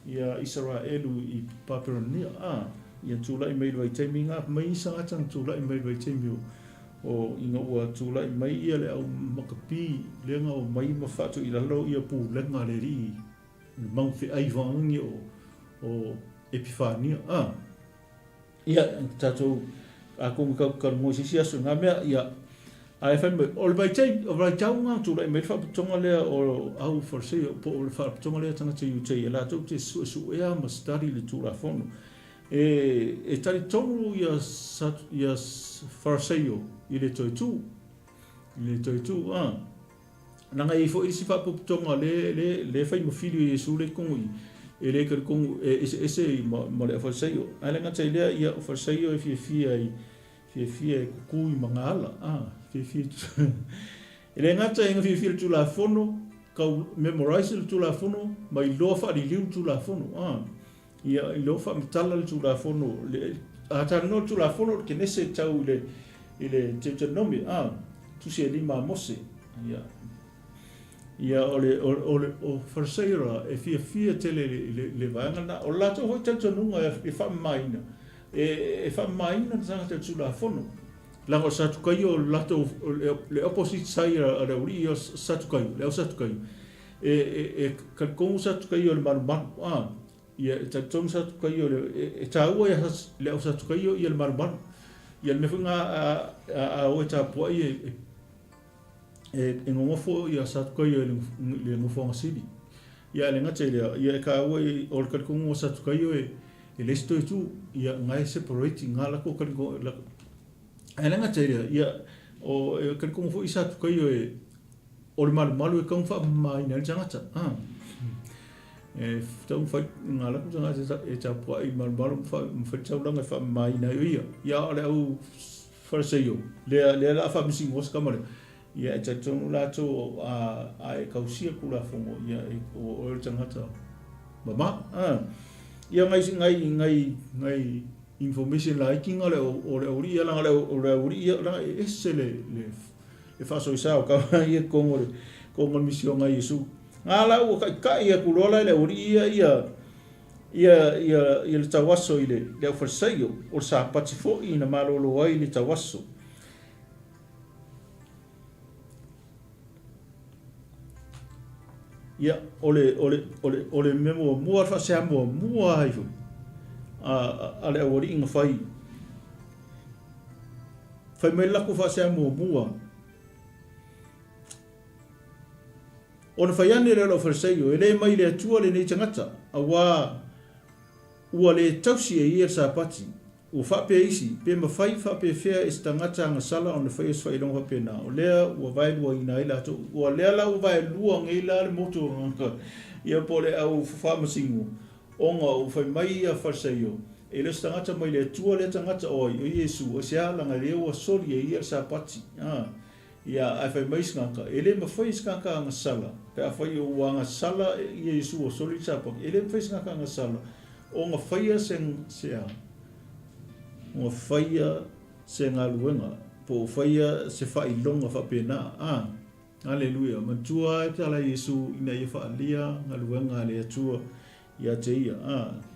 S1: ia Israel I paperonia ia tula I mai le taimi nga mai sa atan tula I mai le taimi o inga ua tula I mai ia le au makapi lenga o mai mawhatu I lalo ia pu lenga le ri mangwhi aivangi o Epifania ia tatou a konga kaukar mo sisi aso ngā mea ia a e whaimai o le baitai o le tau ngā tula I mai whapatonga lea o au farsei po o le whapatonga lea tangata Yuteia la tau te su ea ma stari le tula fono e tari tonu ia farseio I le toitu nanga I fo I si fa putonga le fai mo filio Yesu le kongo I le kar kongo ese mo le farseio ala nga tai le ia farseio e fia kukui mangala fia ele nga tai nga fia tu la fono ka memorize tu la fono mai lo fa di liu tu la fono ia lo fa mtala tu la fono ata no tu la fono ke nese tau ile 𝐦𝐴𝐶𝐻𝐿 tu se lima mose ia o farseira e fia tele le vanga na o lato ho tento nunga e fa maina e fa maina tanga te tula fono Lango satu kai o lato le opposite sai a le uri o satu kai, le satu kai. Kalkongu satu kai o le maru. Ia tautonu satu kai o le tāua le satu kai o le maru. Ia le mefunga a o tāpua ngongofo ia satu kai o le ngofonga sili. Ia le ngata ia ka o le kalkongu satu kai o le sto tu ia ngai separating ngala ko kalkongu Alenga tēria, ia, o kari kongo fo isa tu kai o le malu e kaunga wha mai nari tangata. Tau whai ngā laku tangata e tāpua i malu mwhai tauranga wha mai nari ia. Ia ole au whareseio, lea la wha misi ngos kamare. Ia e taitonu lato a e kausia kula fongo, ia o le tangata. Mama, ia ngai information la ikinga le o le uri ia langa o le uri ia langa ese le faso isa o ka ia kongo misio nga Yesu ngala o ka ia kulola le uri ia le tawaso ile le ofersaio o sa patifo ina malolo ai le tawaso ia ole memo mua fa se mua ai ale awari inga whai mai laku wha sea mua ona whai ane reo whareseio e le mai le atua le nei tangata a ua le tausi e ia sa pati o whape isi pe ma whai whape whea e tangata anga sala ona whai es whai longa pe na o lea ua vai lua ina ila to ua lea la ua vai lua ngeila le moto ia pole au whamasingu onga o fai mai a whareseio e le tangata mai le tua le tangata o Yesu o sea langa leo a soli e ia sa pati ia ai fai mai skanka e le ma fai skanka anga sala pe a fai o anga sala Yesu o soli sa pati e le ma fai skanka anga sala o nga fai sen sea o fai se ngā luenga po fai se fai longa fa pena Aleluia mantua e tala Yesu ina ia fa alia ngā luenga le atua ia te ia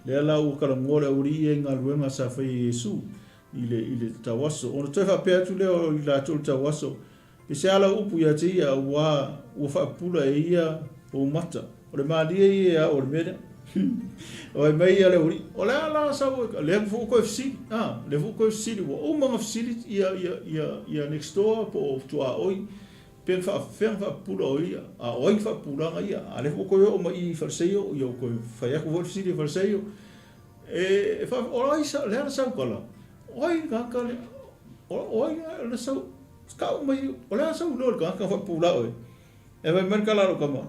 S1: le lau karangola uri e ngā luenga sa whai Yesu i le tawaso ona toi whapea tu leo i la tolu tawaso e se ala upu ia te ia ua whapula e ia o mata o le maalia ia o le mea o e mei ia le uri o le ala sa le fuku koe fisili le fuku koe fisili o manga fisili ia next door po tua oi pen fa pula o ia a oi fa pula nga ia ale ko o mai farseio yo ko fa ya ko fisili farseio e fa oi sa le sa kala oi ga ka oi le sa ska mai o le sa lo ga ka fa pula oi e va mer kala ro kama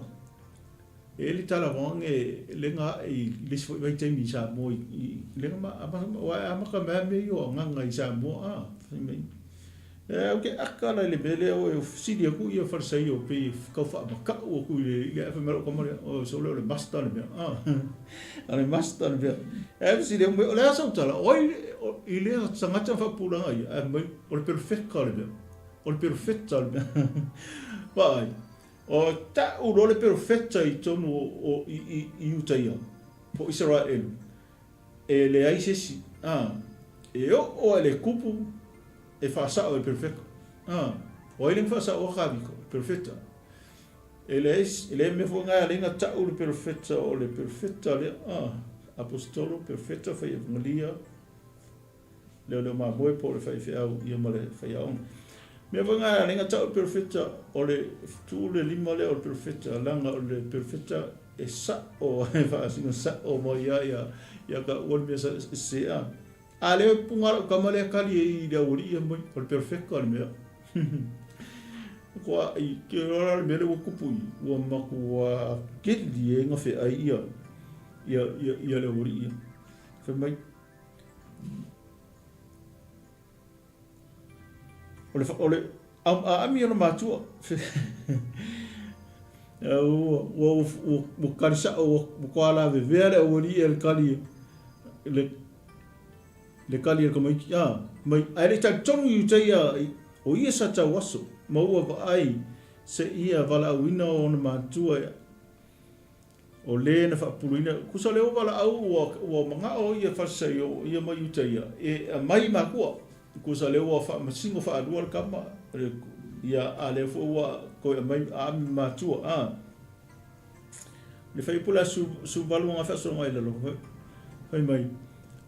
S1: e li tala wang e le nga i le fo vai te mi sa mo i le nga ama ka me yo nga i sa mo okay akala le bele o fisili ku ia farseio pe ka fa ka o ku le fa mer ko o so le master le ale master le fisili o le sa tala oi ile sangata fa pula ai o le perfecto le vai o ta o le perfecto i tonu o i utaia po Israel e le aisesi e o le kupu e fasa o perfecto o ele fasa o rabiko perfecta ele me fonga lenga ta o perfecta o le perfecta le apostolo perfecta fa evangelia le ma boy por fa au ia male fa au me fonga lenga ta o perfecta o le tu le lima le o perfecta langa o le perfecta e sa o fa sino sa o mo ia ka o me se ale pungal kamale kali i da uri ia mo por perfecto al me ko i ke ora me le kupu o ma ko ke di nga fe ai ia le uri ia fe mai ole a mi ona matua o karisa o ko ala ve vere o uri el kali le kali ko mai mai ai ta tonu i te ia o ia sa ta waso ma ua ai se ia vala wina ona matua o le na fa puluina ku sa le vala au o manga o ia fa se ia mai te ia e mai ma ko kusa le ua fa masingo fa adua kama ia ale fo ua ko mai a matua le fai pula su balu nga fa so ngai le lo fai mai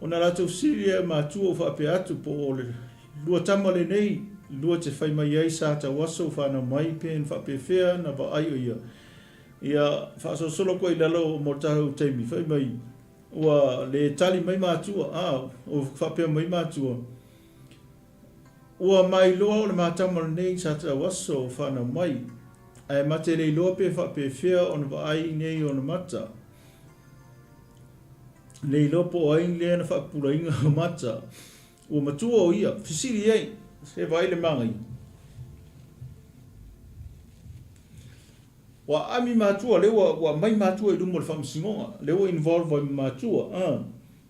S1: ona la tu siria matua fa pe atu po le lua tama le nei lua te fai mai ai sa ta waso fa na mai pen fa pe fea na ba ai ia fa so solo ko i lalo mo tau te mi fai mai ua le tali mai matua o fa pe mai matua ua mai loa o le matama nei sa ta waso fa na mai ai mate le loa pe fa pe fea on ba ai nei on mata le loa po ai le na fa pura inga mata ua matua o ia fisiri ai se vai le mangai wa ami matua le wa mai matua i dumo le famsingonga le wa involve wa matua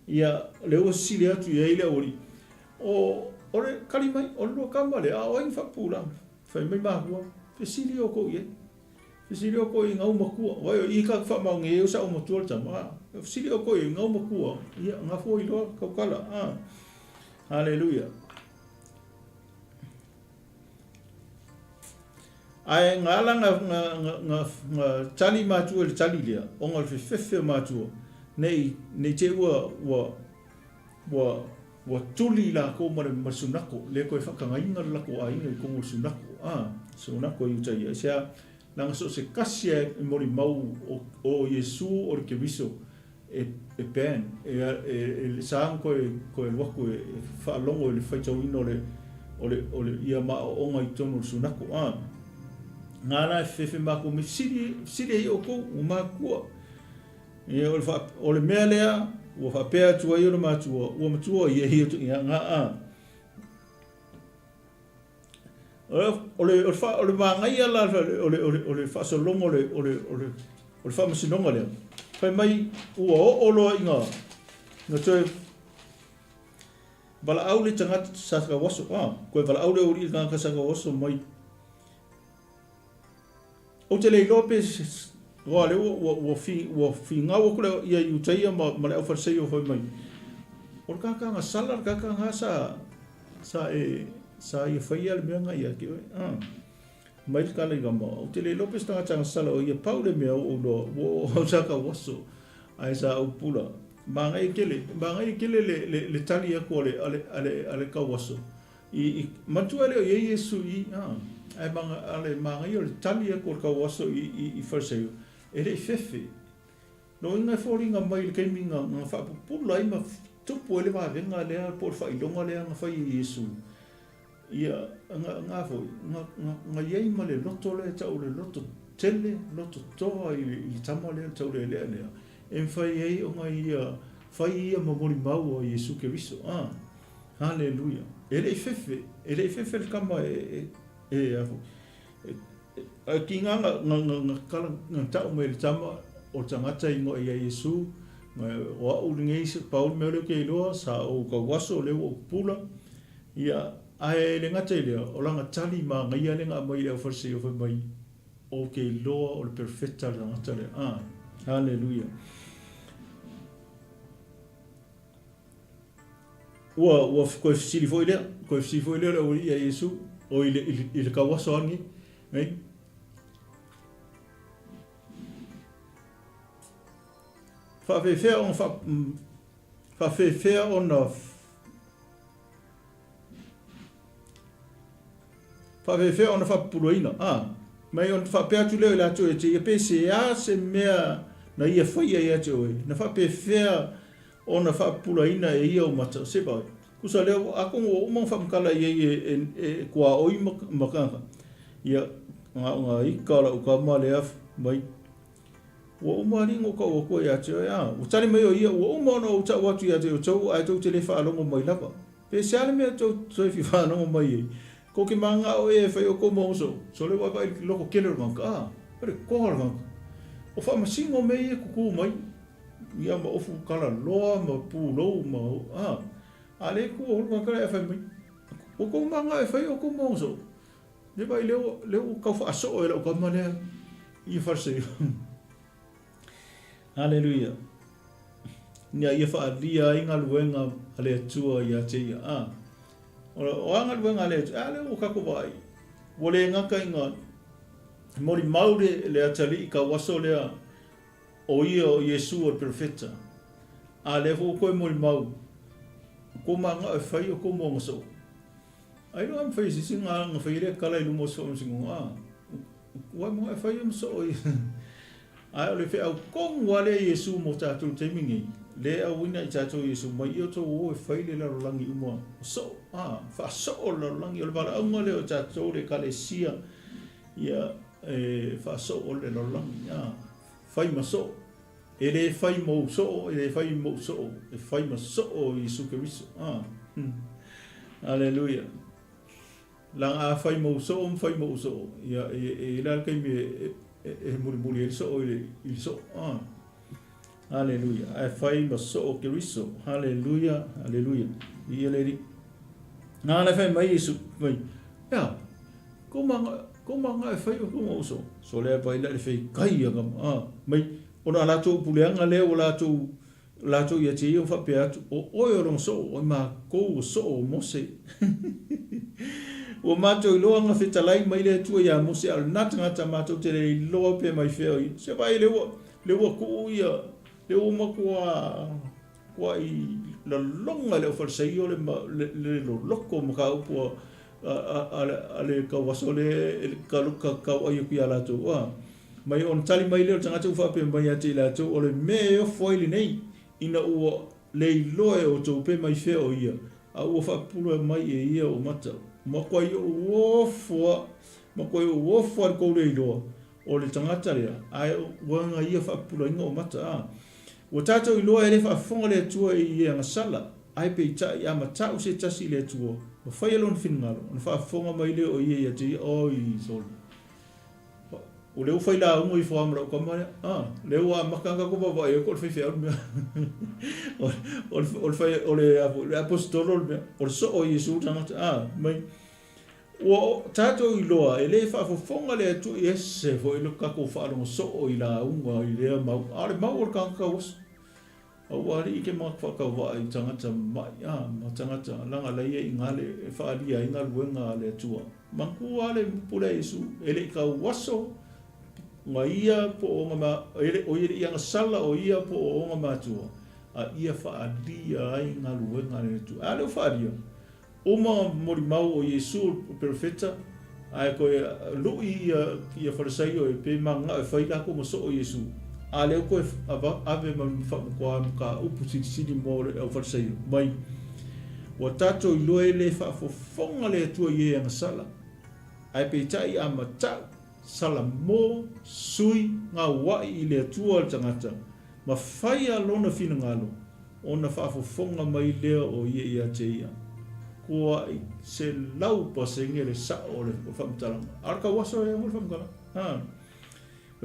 S1: ia le wa sili atu ia ile ori o ore kali mai o lo kama le a oin fa pula fa mai mahua fisili o ko ye fisili o ko i ngau makua wa i ka fa ma nge usa o matua tama fisili o ko i ngau makua ia nga fo i lo ka kala haleluya ai ngala nga tali matua le tali lea o ngal fefe matua nei te wa tuli la ko ma sunako le ko fa kanga inga la ko ai ngai ko sunako sunako i utai sia langa so se kasia mori mau o Yesu o ke viso e pen e sang ko e wako e fa longo le fa tau ino le ia ma o ngai tonu sunako ngana fefe mako me siri o ko uma ko e o le melea o fa pe tu ai o matua o matua ye tu nga o le mangai ala o le fa so longo o le fa masinonga le fa mai o lo inga no te bala au le tanga sa ka waso ko bala au le uri nga ka sa ka waso mai o te le Lopes wale wo fi ngau ko ia utai ma le offer sei o foi mai o ka nga salar ka nga sa e fai al menga ia ki mai ka le gamba o te le Lopes tanga tanga sala o ia paule me o lo o sa ka waso ai sa o pula mangai kele le Talia ko le ale ka waso i matua le ye Yesu ai manga i o le Talia ko ka waso i farseo e le fefe no inga foringa mai le kaiminga nga fa pula i ma tupu ele va venga le por fa ilonga le nga fa Yesu ia nga fo nga ye ma le loto le tau le loto tele loto toa i tama le tau le en fa ye o nga ia fa ia ma mori mau o Yesu ke viso haleluya ele fefe le kama ki nga kala nga tau me le tama o tangata ingo ia Yesu o au ngei se Paul me le ke loa sa o ka waso le o pula ia ai le ngata ile o langa tali ma ngai le nga mai le forse o mai o ke loa o le perfecta le ngata le haleluya o ko sili foi le o ia Yesu o ile ka waso angi right fa fe on fa puloina mai on fa pe atu le la tu e pe se se mea na ia fa ia tu na fa pe fe on fa puloina e ia o mata se ba kusa le ako o mo fa kala e kwa oi makanga ia nga i kala o ka male mai o mari ngo ko ia te o tari mai o ia o mo no o ta watu ia te o tau ai tau te le fa longo mai lava pe se ale me tau fi fa longo mai ko ke manga o e fa o ko mo so le wa vai loko kele manga pero ko la o fa masingo me e ku mai ia ma ofu kala loa ma pu lo ma ale ku o ma kala fa mai o ko manga e fa o ko mo so le vai le ka fa so o le ko ma le i farse haleluya nia ia fa dia inga luenga ale tua ia te ia o anga luenga le ale o kako vai o le ngaka inga mori maure le atali ka waso le o ia o Yesu o profeta a le fo ko mori mau ko manga e fai o ko mo so ai no am fai singa nga fai le kala lu mo so singa wa mo e fai mo so ai le fe au kong wale Yesu mo ta tu te mingi le au ina ta tu Yesu mai o to o fai le la langi umo so fa so la langi o bala au le o ta tu le kalesia ia fa so le la langi fai ma so ele fai mo so ele fai mo so e fai ma so o Yesu Kristo Hallelujah lang a fai mo so ia la kai me muri so il so Hallelujah a fai ma so o Kristo Hallelujah ia le ri na la fai mai Yesu mai ya Komanga e fai ko mo so le vai le fai kai ga mai ona la tu puleanga le o la tu ia te o fa pe o o so o ma ko so mo se o ma to lo nga fitalai mai le tu ia mo se al nat nga ta ma to te lo pe mai fe se vai le o ku ia le o ma ko i la longa le fa se yo le lo loko mo ka po ale ka waso le ka o ia ki ala tu mai on tali mai le tanga tu fa pe mai ati la tu o le me o foili nei ina o le loe o tu pe mai fe o ia a o fa pulo mai e ia o mata mo ko o fo ko le lo o le tanga tali ai wanga ia fa pulo ngo mata o tato i loe le fa fonga le tu e ia nga sala ai pe ta ia mata o se tasi le tu o fa ia lon finngalo on fa fonga mai le o ia te o i sol o leu fai la ungo i foamra o kamare leu a makanga ko baba e ko fai fai o fai o le apostolo o so o Yesu tanga mai o tato i loa e le fa fonga le tu ese fo i lo ka ko fa no so o i la ungo i le mau ale mau o kanga was o wari ke mak fa ka wa i tanga mai ma tanga langa le i ngale fa ali ai ngal wenga le tua manku ale pula Yesu ele ka waso nga ia po o nga o ia nga sala o ia po o nga matua a ia fa adia ai nga luenga le tu ale fa adia o ma mori mau o Yesu o profeta ai ko lu ia farisai o pe manga e fai la ko mo so o Yesu ale ko ave ma fa ko ka upu sidi mo o farisai mai o tato i loe le fa fo fonga le tu ia nga sala ai pe tai amata sala mo sui nga wai i le tua tangata ma fai alona fina ngalo ona whaafofonga mai lea o ia te ia kua se lau pa se ngere sa o le whamtalanga arka waso e o le whamkala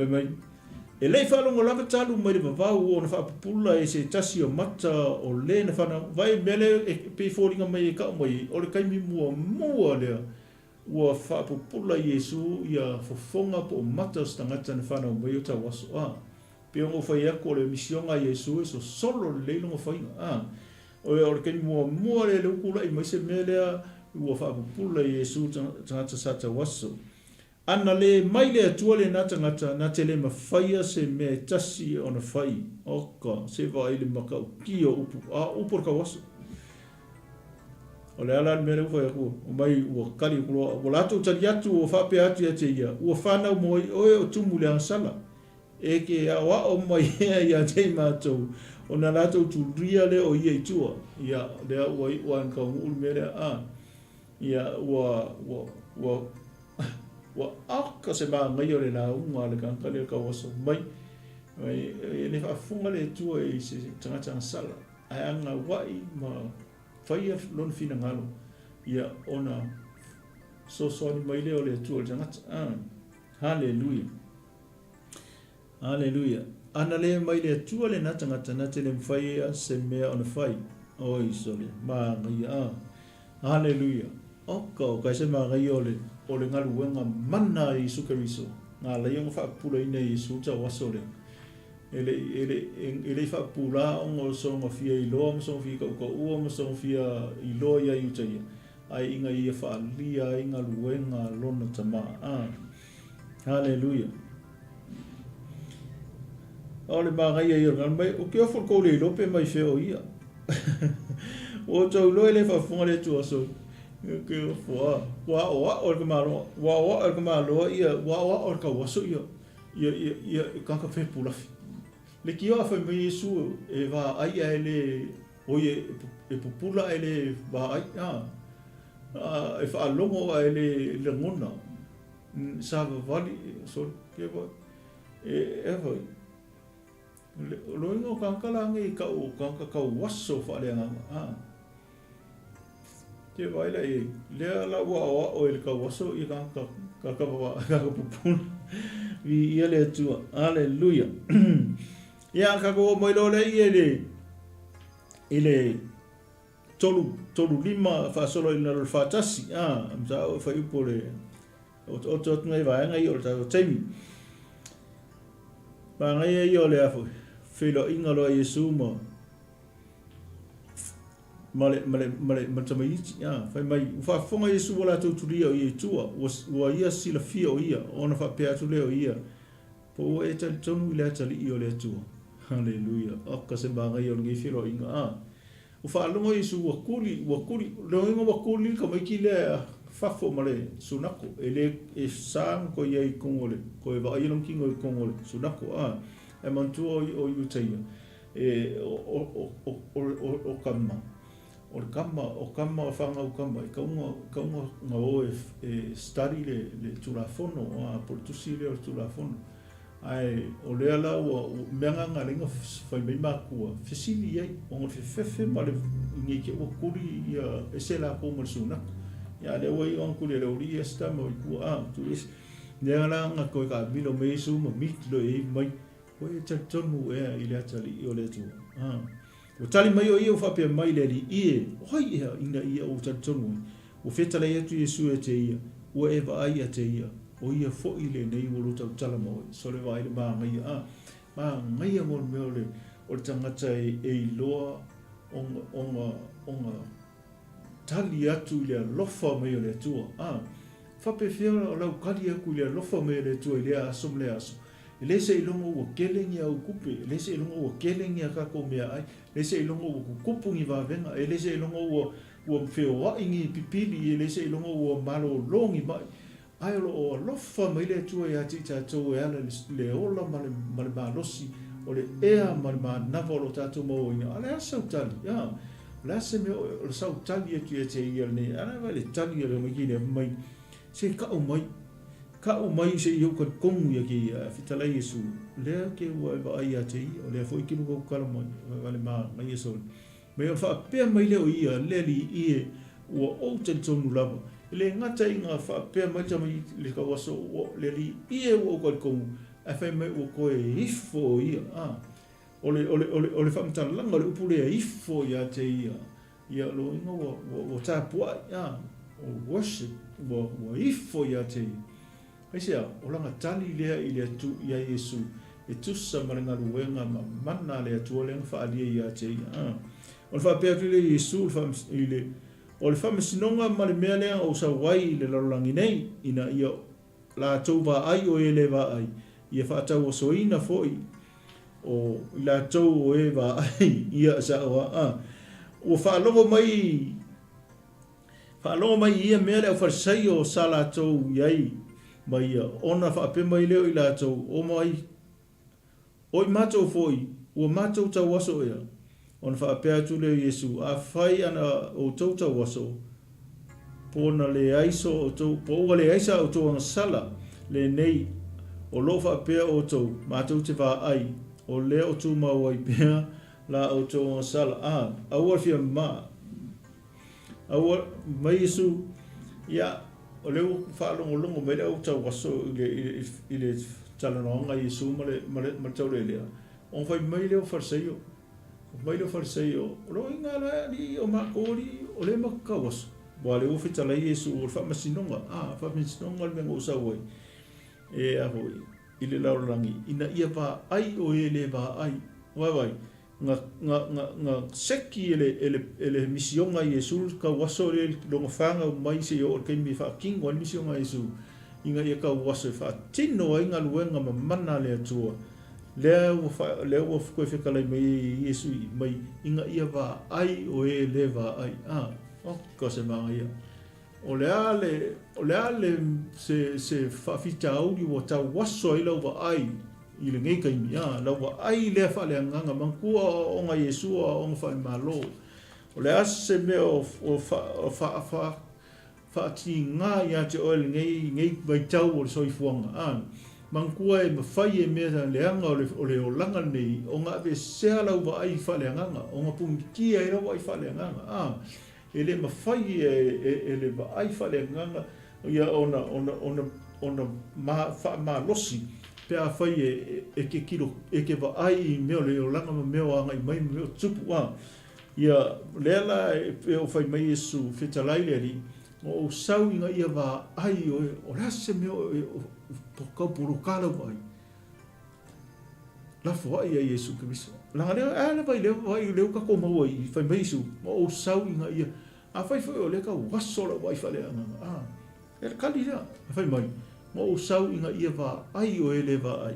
S1: mai e lei whalongo lava talu mai le vavau o na whaapupula e se tasi o mata o le na whana vai mele e pe fōringa mai e kao mai o le kaimi mua lea ua whaapupula Yesu ia fofonga po mata stangata na whanau mai o ta waso pe ongo whai ako le misionga Yesu e so solo leilongo whainga o le keni mua le ukula i mai se melea ua whaapupula Yesu tangata sa ta waso ana le mai le atua le na tangata na te le mawhaia se mea tasi o na whai oka se vai le makau ki o upu ka waso o le ala mele ufa ya ku o mai ua kari kuloa o lato tari atu o whape atu ya te ia ua whanau mo oe o tumu le ansala e ke a wa o mai ia te mātou o na lato tu ria le o ia i tua ia lea ua i ua nka ulu mele ia ua aka se maa ngai o le na unga le kanka le ka waso mai e le whaafunga le tua i se tangata ansala ai anga wai ma whaia lon fina ngalo ia ona so ni mai leo le tu tangata hallelujah hallelujah ana le mai le tu le na tangata na te le whaia se mea ona whai o isole ma ngai hallelujah oko ka se ma ngai o le ngalu wenga mana i sukariso nga le yung whaapula ina i suta wasole ele fa pula on so ngo fia i lo so fia ko ua mo so fia i lo ia i utai ai inga ia whaalia inga luenga lona tama. Hallelujah. Ole māngai ia ngā mai, o kia whako le lope mai wheo ia. O tau loe le whafunga le tua so. Kia whua, wa oa o ka māroa, wa oa o ka māroa ia, wa oa o ka waso ia. Ia kanka whepulafi. Le ki oa whai mai Yesu e wā ai ai le, o e pupula ai le wā ai, e whaalongo ai le ngona. Sāwa wali, so kia wai, e wai. Loingo kankalanga I kau kanka kau waso whaaleanga. Te waila e lea la wa o il kau waso I kanka pupuna. Ia le tua. Hallelujah. Ia kako mai lo le ile tolu lima fa solo ina lo fatasi. Msa o fa ipo le o ngai vaenga I o ta temi. Ba ngai I o le afo. Filo inga loa Yesu male matamaiti fai mai fa fonga Yesu wala tu tulia o ia tua wa ia sila fia o ia ona fa pea tu leo ia po e tal tonu le tali I o le tua. Hallelujah. Aka se banga I o ngi filo inga u fa longo Yesu wa kuli lo inga wa kuli ka mai ki le fafo male sunako ele e sang ko ia I kongole ko e va ia long kingo I kongole sunako e mantua o Utaia e o kama o kama o whanga o kama I kaunga ngao e study le tulafono a portusi le o tulafono ai o lea la o meanga ngā ringa whai mai mākua whesili ai o ngā whewhewe ma le ngi ke o kuri ia e se la kōma le sunaka ia le wai o ankuri le ori e stama o I kua tu isi lea la ngā koe ka milo me isu ma mitlo e mai koe e tonu ea I le atali I o le tua. O tali mai o ia o whapea mai le li ie, hoi ea ina ia o tonu. O whetala atu Yesu e te ia, o e wa ai a te ia, o ia fo I le nei o luta o tala maoi. So le wa ile maa ngai a, maa ngai a ngol meo le, o le tangata e loa onga tali atu I le lofa mai o le tua. Whape whiara o lau kali aku I le lofa mai o le tua I le asom le aso. Le se ilongo o kelengi au kupe, le se ilongo o kelengi a kako mea ai, le se ilongo o kupungi wawenga, le se ilongo o mwheo waingi pipili, le se ilongo o malo longi mai. Ai o lofa mai le tua I ati tātou e ala le ola male malosi, o le ea male nava o lo tātou mauina, ale a sautali, le ase me o sautali e tu e te ia ne, ana vai le tali e le makine mai, se kao mai, ka o mai se I ka kongu ia ki whitalai Yesu lea ke ua e wa ai a te ia o lea fo I kinu kau kala mai wale maa ngai e soli me o whaapea mai leo ia leli ie ua o te tonu lava le ngata I ngā whaapea mai tamai le ka waso leli ie ua o ka kongu a whai mai ua koe ifo ia o le whaamtana langa o le upu lea ifo ia te ia lo inga ua tāpua o worship ua ifo ia te ia Aisea, o langa tali lea I le atu ia Yesu, e tusa marenga luenga ma mana le atu o lenga whaalia ia te ia. O le whapea tu le Yesu, o le whamesinonga ma le mea lea o sa wai le larolangi nei, ina ia la tau wa ai o e le wa ai, ia whaatau o soina foi, o la tau o e wa ai, ia sa oa. O whaalongo mai ia mea lea o wharisai o sa la tau iai, mai ona whaape mai leo I lātou o mai oi mātou foi ua mātou tau waso ea ona whaape atu leo Yesu a whai ana o tau tau waso pōna le aiso o tau pōua le aisa o tau sala le nei o lo whaapea o tau mātou te wha ai o lea o tau mau ai pēa la o tau sala aua whia aua mai Yesu ia o leo whaalongo mai leo tau waso I le talanoanga Yesu ma tau le lea. O whai mai leo wharseo. Mai leo wharseo. O lo inga la li o makori o le maka waso. Wa leo whitalai Yesu o whamasinonga. Whamasinonga le mengo usawai. E ahoi. I le laurangi. Ina ia pa ai o e le pa ai. Wai. nga seki ele misionga Yesu ka waso le longa fanga mai se yo ke mi fa king wan misionga Yesu inga ia ka waso fa tino inga luenga mamana le atua le wo ko fe kala mai Yesu mai inga ia va ai o e le va ai o ko se ma ia o le ale se fa fitau di wo ta waso ila va ai i le ngai kai mia la wa ai le fa le nganga mankua o nga Yesu o nga fa malo o le ase me o fa ti nga ya te o le ngai vai tau o so i fuanga mankua e mafai e me le anga o le o langa nei o nga ve se ala wa ai fa le nganga o nga pungia i wa ai fa le nganga ele mafai e le va ai fa le nganga ia ona ma losi pe a fai e ke kilo e ke va ai me o le o langa me o anga mai me o tupu ia lela e o fai mai Yesu fetalai le ri o sau inga ia va ai o rase me o po puru kala vai la fo ia Yesu Kristo la le ala vai le ka ko mo i fai mai Yesu o sau inga ia a fai o le ka waso la vai fa le anga e kali ia fai mai mo sau inga ia va ai o ele va ai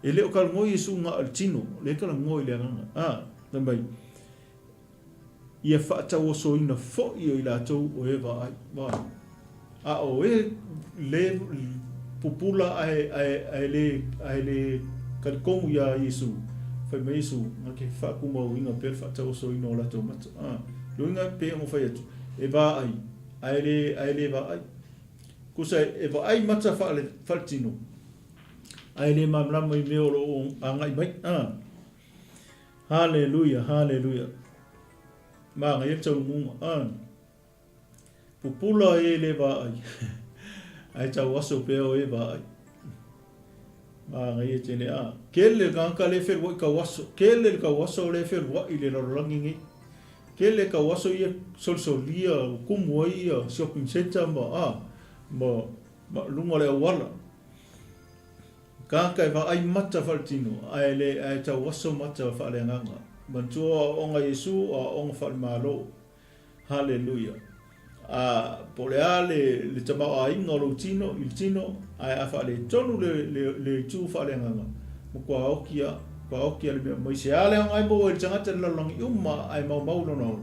S1: ele o kal mo Yesu nga altino le kala mo ile nga na mai ia fa ta o so ina fo i la to o e va ai va o e le popula ai le kal komu ya Yesu fa me Yesu nga ke fa ku mo inga per fa ta o so ina la to mat lo inga pe mo fa e va ai le va ai kusa e va ai mata faltino ai le mamla mai me o angai mai haleluya ma ngai tau mu pupula e le va ai ai tau waso pe o e va ai ma ngai te ne kele ka le fer wo ka waso kele ka waso le fer wo i le rangi kele ka waso ia solsolia kumu ia shopping center mo lunga le wala ka va ai mata faltino ai ta waso mata fa le nganga mantua o nga Yesu o nga fa malo haleluya poleale le tama ai ngolo tino il tino ai fa le tonu le tu fa le nganga mo kwa okia le mo se ale ngai mo el tangata le long uma ai mau no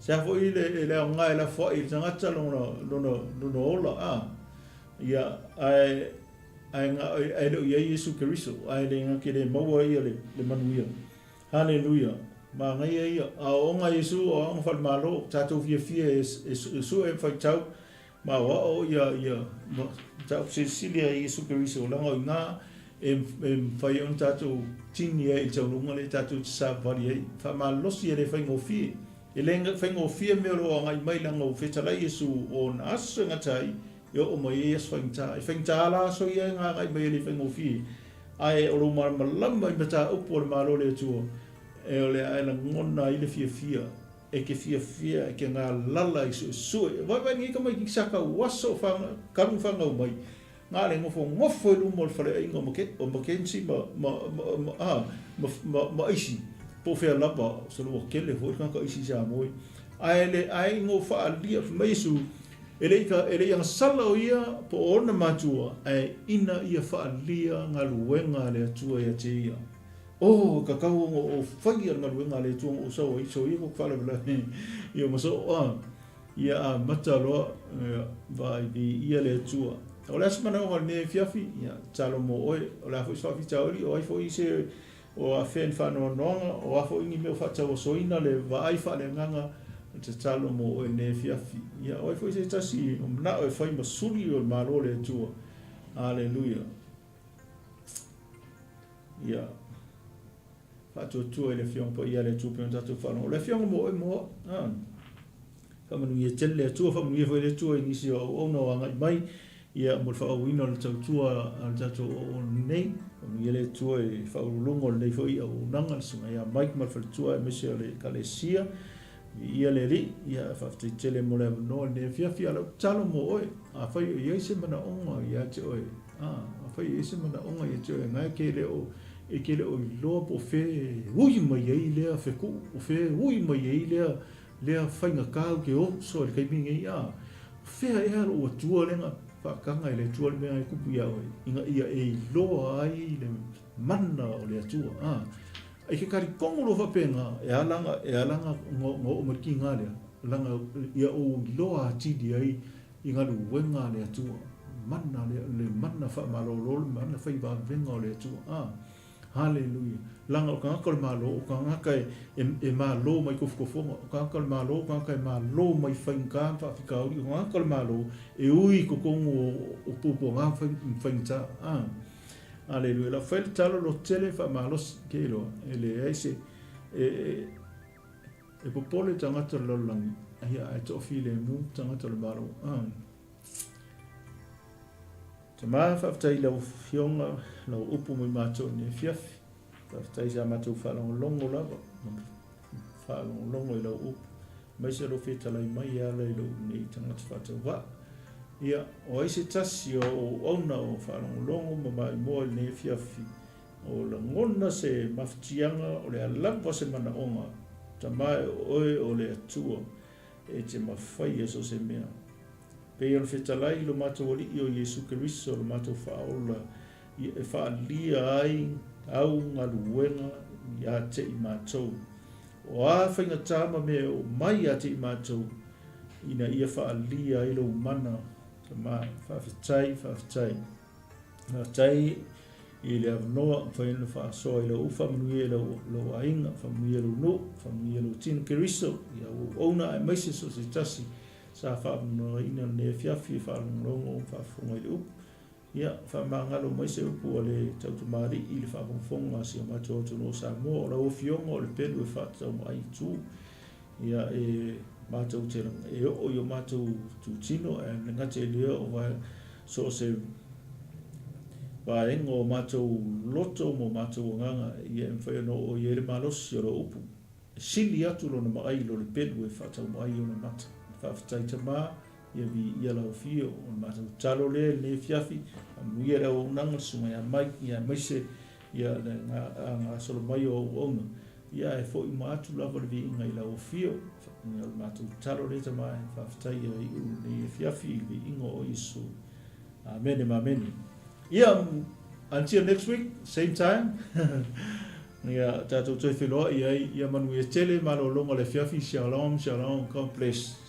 S1: sa fo ile ngai la fo il tangata no ola ia ai le Yesu Kristo ai le nga kile mo ia le manuia haleluya ma ngai o nga Yesu o nga fal malo tatu fie su e fa tau ma o ia ma tau Cecilia Yesu Kristo la nga fai un tatu tini e tau lunga le tatu sa vari fa ma losi le fai ngofie lenga fai ngofie me ro nga mai la ngo fetala Yesu o nas nga tai yo o mai es fai ta la so ia nga mai le fai ngofie ai o ma lamba bata o por ma lo le tu e o le ai la ngona ile fia e ke fia ke nga lala su vai ni ka mai ki saka waso fa karu fa ngau mai nga le ngofo lu mo fale ingo mo ke si ma isi po fe la ba so lo ke le ho ka isi ja mo ai ngo fa ali mai su ele yang sala ia po ona matua ina ia fa ali nga luenga le tua ia tia ka o fai nga luenga le tua o so ia ko fa la ia mo so ia matalo vai ia le tua o la semana o ne fiafi ya talo mo o la foi fiafi tauri o ai foi se o a fen fa no o a foi ni me fa tao soina le vai fa le nganga te talo mo o ne fiafi ya o ai foi se tasi na o foi masuli o malo le tu haleluya ya fa tu le fion po ia le tu pe tato fa no le fion mo fa manu ye tele tu fa manu ye foi le tu ni si o no anga mai ia mo fa wino le tua al tato o nei o ele tua e fa lungo le foi o nanga sunga ia mai mal fa tua me se le kalesia ia le ri ia fa tele mo le no le fia lo talo mo a fa ia se mana onga ia te a fa ia se mana onga ia te ngai ke le o e ke le o lo po fe ui mai ai le fe ku o fe ui mai ai le fainga ka ke o so le kai mingi ya fe e o tua le nga fa kanga le tua le mai ku ya o inga ia e lo ai le manna o le tua ai ke kari kongo lo fa penga e alanga ngo o marki nga le langa ia o lo a ti di ai inga lu wenga le tua manna le manna fa malolo manna fa iba venga le tua hallelujah langa o kanga kol malo o kanga kai e malo mai ko fonga o kanga kol malo o kanga kai malo mai fainga fa fika o kanga kol malo e ui ko kongo o pupo nga fainga hallelujah la fel talo lo tele fa malo ke lo ele ai se e popole tanga to lo lang ai ai to file mu tanga to lo malo Tama whaftai lau fionga, lau upu mai mātou ni fiafi. Whaftai sa mātou whalongo lava. Whalongo i lau upu. Mai se lo whetalai mai ala i lau nei tangata whatau wā. Ia, o aise tasi o auna o whalongo ma mai moa i nei fiafi. O la ngona se maftianga o le alapa se mana onga. Tama oe o le atua e te mawhai aso se mea. Pe on fetalai lo matou ali o Yesu Keristo lo matou faaola e faalia ai au ngaluenga ia te i matou. O a whainga tāma me o mai a te i matou ina ia faalia ai lo mana ma faafetai. Faafetai i le avanoa whaina faasoa i lo ufa manuia lo ainga, whamanuia lo no, whamanuia lo tino Keristo ia o ona ai maise so se tasi sa whaamuna ina ne fiafi whaalongo whaafonga i le upu. Ia, whaamangalo mai se upu o le tautamari i le whaafonga si o matua tono sa moa o la ofionga o le pelu e whaatau mai tū. Ia e matua teranga e o i o matua tūtino e ngate lea o vai so se vaenga o matua loto mo matua nganga ia e mwhaiano o i ere malosi o la upu. Sili atu lo na maai lo le pelu e whaatau mai o na mata. Whaftai tama, ia vi ia lau fio, o mātou talo le, le fiafi, ia lau nanga sunga ia mai, ia maise, ia le ngā solo mai o ona. Ia e fo i mātou lava le vi inga i lau fio, ia mātou talo le tama, whaftai ia i le fiafi, vi inga o Isu. Amen, amen. Ia, until next week, same time. Ia tātou toi whiloa, ia manu e tele, malo longa le fiafi, shalom, God bless.